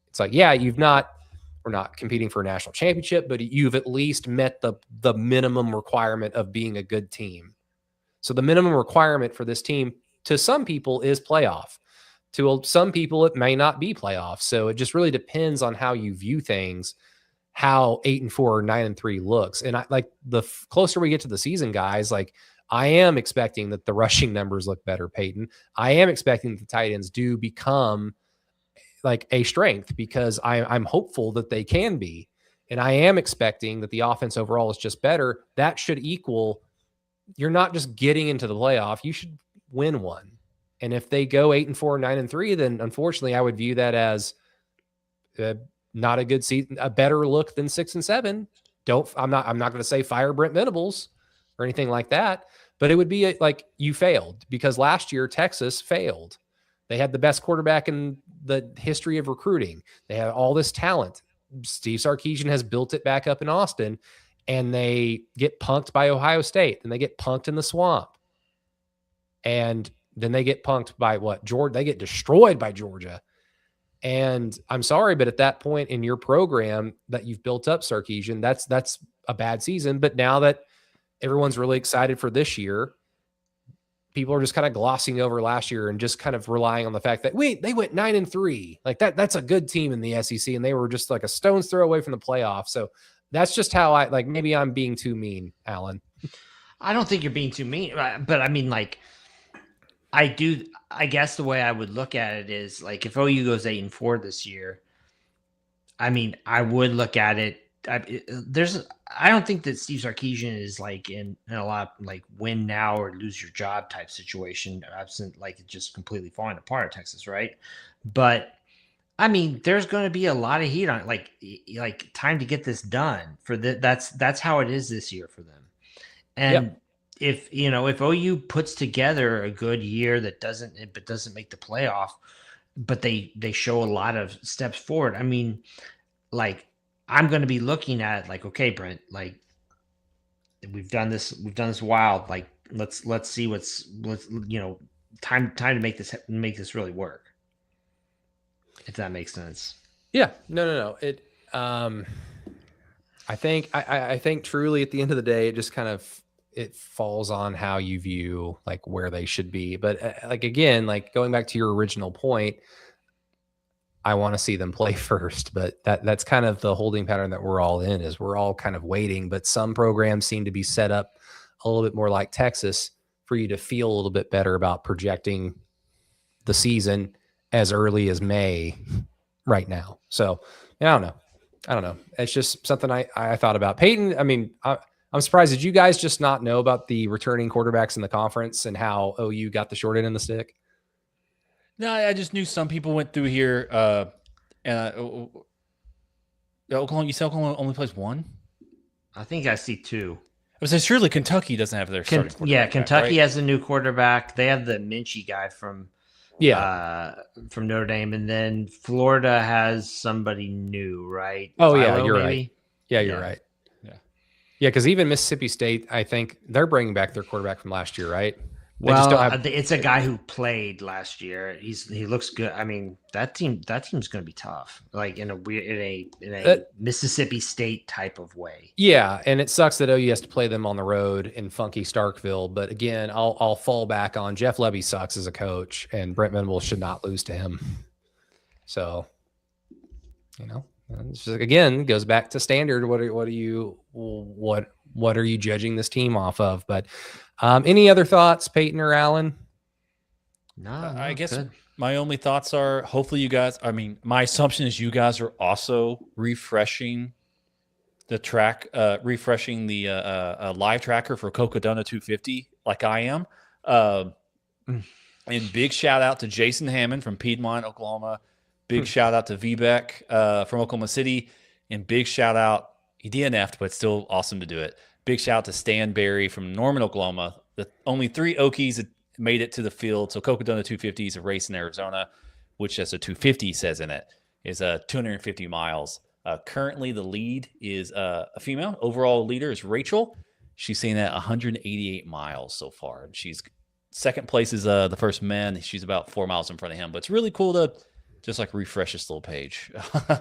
It's like, yeah, we're not competing for a national championship, but you've at least met the minimum requirement of being a good team. So the minimum requirement for this team to some people is playoff. To some people, it may not be playoff. So it just really depends on how you view things, how 8-4 or 9-3 looks. And the closer we get to the season, guys, like, I am expecting that the rushing numbers look better, Peyton. I am expecting that the tight ends do become like a strength, because I'm hopeful that they can be. And I am expecting that the offense overall is just better. That should equal, you're not just getting into the playoff, you should win one. And if they go 8-4, 9-3, then unfortunately I would view that as not a good season, a better look than 6-7. I'm not going to say fire Brent Venables or anything like that, but it would be like you failed, because last year Texas failed. They had the best quarterback in the history of recruiting. They had all this talent. Steve Sarkisian has built it back up in Austin, and they get punked by Ohio State, and they get punked in the Swamp. And then they get punked by Georgia. They get destroyed by Georgia. And I'm sorry, but at that point in your program that you've built up, Sarkisian, that's a bad season. But now that everyone's really excited for this year, people are just kind of glossing over last year and just kind of relying on the fact that they went 9-3. Like that's a good team in the SEC, and they were just like a stone's throw away from the playoffs. So that's just how maybe I'm being too mean, Alan. I don't think you're being too mean, but I mean, like, I guess the way I would look at it is, like, if OU goes 8-4 this year, I mean, I would look at it. I don't think that Steve Sarkisian is like in a lot of, like, win now or lose your job type situation, absent like it just completely falling apart at Texas, right? But I mean, there's going to be a lot of heat on it, like time to get this done for that's how it is this year for them. And if OU puts together a good year that doesn't make the playoff, but they show a lot of steps forward, I mean, like, I'm going to be looking at, like, okay, Brent, like, we've done this a while. Like, let's see what's time to make this really work. If that makes sense. Yeah, no. It, I think truly at the end of the day, it just kind of, it falls on how you view, like, where they should be. But like, again, like, going back to your original point, I want to see them play first, but that's kind of the holding pattern that we're all in, is we're all kind of waiting. But some programs seem to be set up a little bit more like Texas for you to feel a little bit better about projecting the season as early as May right now. So I don't know. It's just something I thought about. Peyton, I mean, I'm surprised. Did you guys just not know about the returning quarterbacks in the conference and how OU got the short end of the stick? No, I just knew some people went through here. Oklahoma, you said Oklahoma only plays one? I think I see 2. I was saying, surely Kentucky doesn't have their starting quarterback. Yeah, Kentucky right? has a new quarterback. They have the Minchie guy from Notre Dame, and then Florida has somebody new, right? Oh, Philo, yeah, you're maybe? right. Yeah, you're right. Yeah, because even Mississippi State, I think they're bringing back their quarterback from last year, right? They just don't have... it's a guy who played last year. He looks good. I mean, that team's going to be tough, like in a Mississippi State type of way. Yeah, and it sucks that OU has to play them on the road in funky Starkville. But again, I'll fall back on Jeff Lebby sucks as a coach, and Brent Venables should not lose to him. So, it's just, again, goes back to standard. What are you judging this team off of? But any other thoughts, Peyton or Alan? No, I guess good. My only thoughts are, hopefully you guys, I mean, my assumption is you guys are also refreshing the track, refreshing the live tracker for Cocodona 250 like I am. And big shout out to Jason Hammond from Piedmont, Oklahoma. Big shout out to Vbeck from Oklahoma City. And big shout out, he DNF'd, but still awesome to do it. Big shout out to Stan Berry from Norman, Oklahoma. Only 3 Okies that made it to the field. So Cocodona 250 is a race in Arizona, which as a 250 says in it, is 250 miles. Currently, the lead is a female. Overall leader is Rachel. She's seen at 188 miles so far. And she's second place is the first man. She's about 4 miles in front of him. But it's really cool to just like refresh this little page.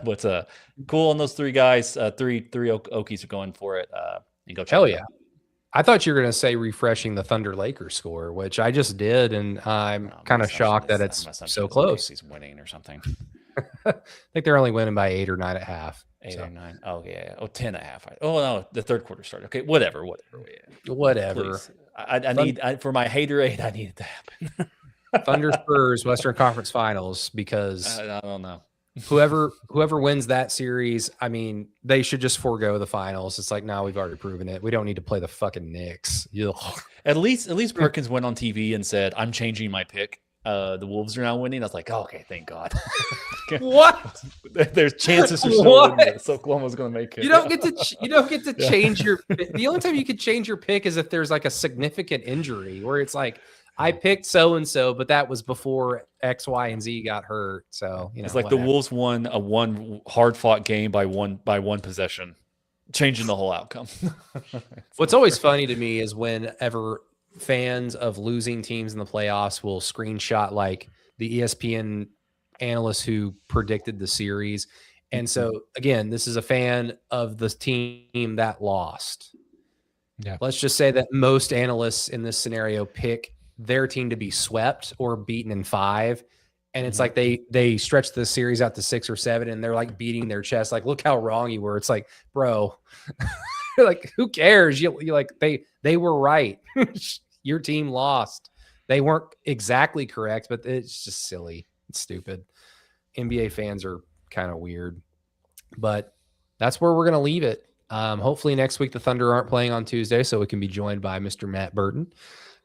But cool on those 3 guys. Three Okies are going for it. And go check Hell it yeah. out. I thought you were going to say refreshing the Thunder Lakers score, which I just did, and I'm kind of shocked that it's so close. He's winning or something. I think they're only winning by 8 or 9 at half. 8 or 9. Oh, yeah. Oh, 10 and a half. Oh, no. The third quarter started. Okay. Whatever. Yeah. Whatever. Please. I need, for my haterade, I need it to happen. Thunder Spurs Western Conference Finals, because I don't know. whoever wins that series, I mean, they should just forego the finals. It's like, no, we've already proven it. We don't need to play the fucking Knicks. Ugh. At least Perkins went on TV and said, "I'm changing my pick. The Wolves are now winning." I was like, oh, okay, thank God. What? There's chances are still this. Oklahoma's going to make it. You don't get to change your. The only time you could change your pick is if there's like a significant injury where it's like, I picked so and so, but that was before X, Y, and Z got hurt. So it's like whatever. The Wolves won a one hard fought game by one possession, changing the whole outcome. What's always funny to me is whenever fans of losing teams in the playoffs will screenshot like the ESPN analysts who predicted the series. And so again, this is a fan of the team that lost. Yeah. Let's just say that most analysts in this scenario pick their team to be swept or beaten in 5. And it's like they stretch the series out to 6 or 7 and they're like beating their chest. Like, look how wrong you were. It's like, bro, like, who cares? You like, they were right. Your team lost. They weren't exactly correct, but it's just silly. It's stupid. NBA fans are kind of weird, but that's where we're going to leave it. Hopefully next week, the Thunder aren't playing on Tuesday, so we can be joined by Mr. Matt Burton.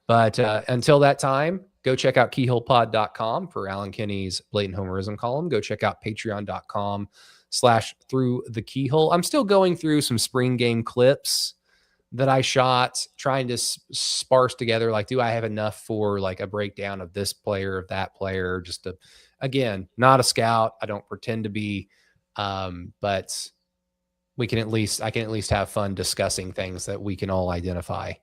But until that time, go check out keyholepod.com for Alan Kinney's blatant homerism column. Go check out patreon.com/throughthekeyhole. I'm still going through some spring game clips that I shot, trying to sparse together, like, do I have enough for like a breakdown of this player, of that player? Just to, again, not a scout. I don't pretend to be, but I can at least have fun discussing things that we can all identify.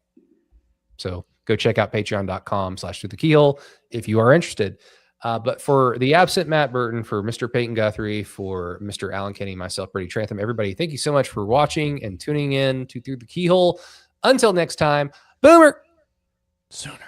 So go check out patreon.com/throughthekeyhole if you are interested. But for the absent Matt Burton, for Mr. Peyton Guthrie, for Mr. Alan Kinney, myself, Brady Trantham, everybody, thank you so much for watching and tuning in to Through the Keyhole. Until next time, Boomer. Sooner.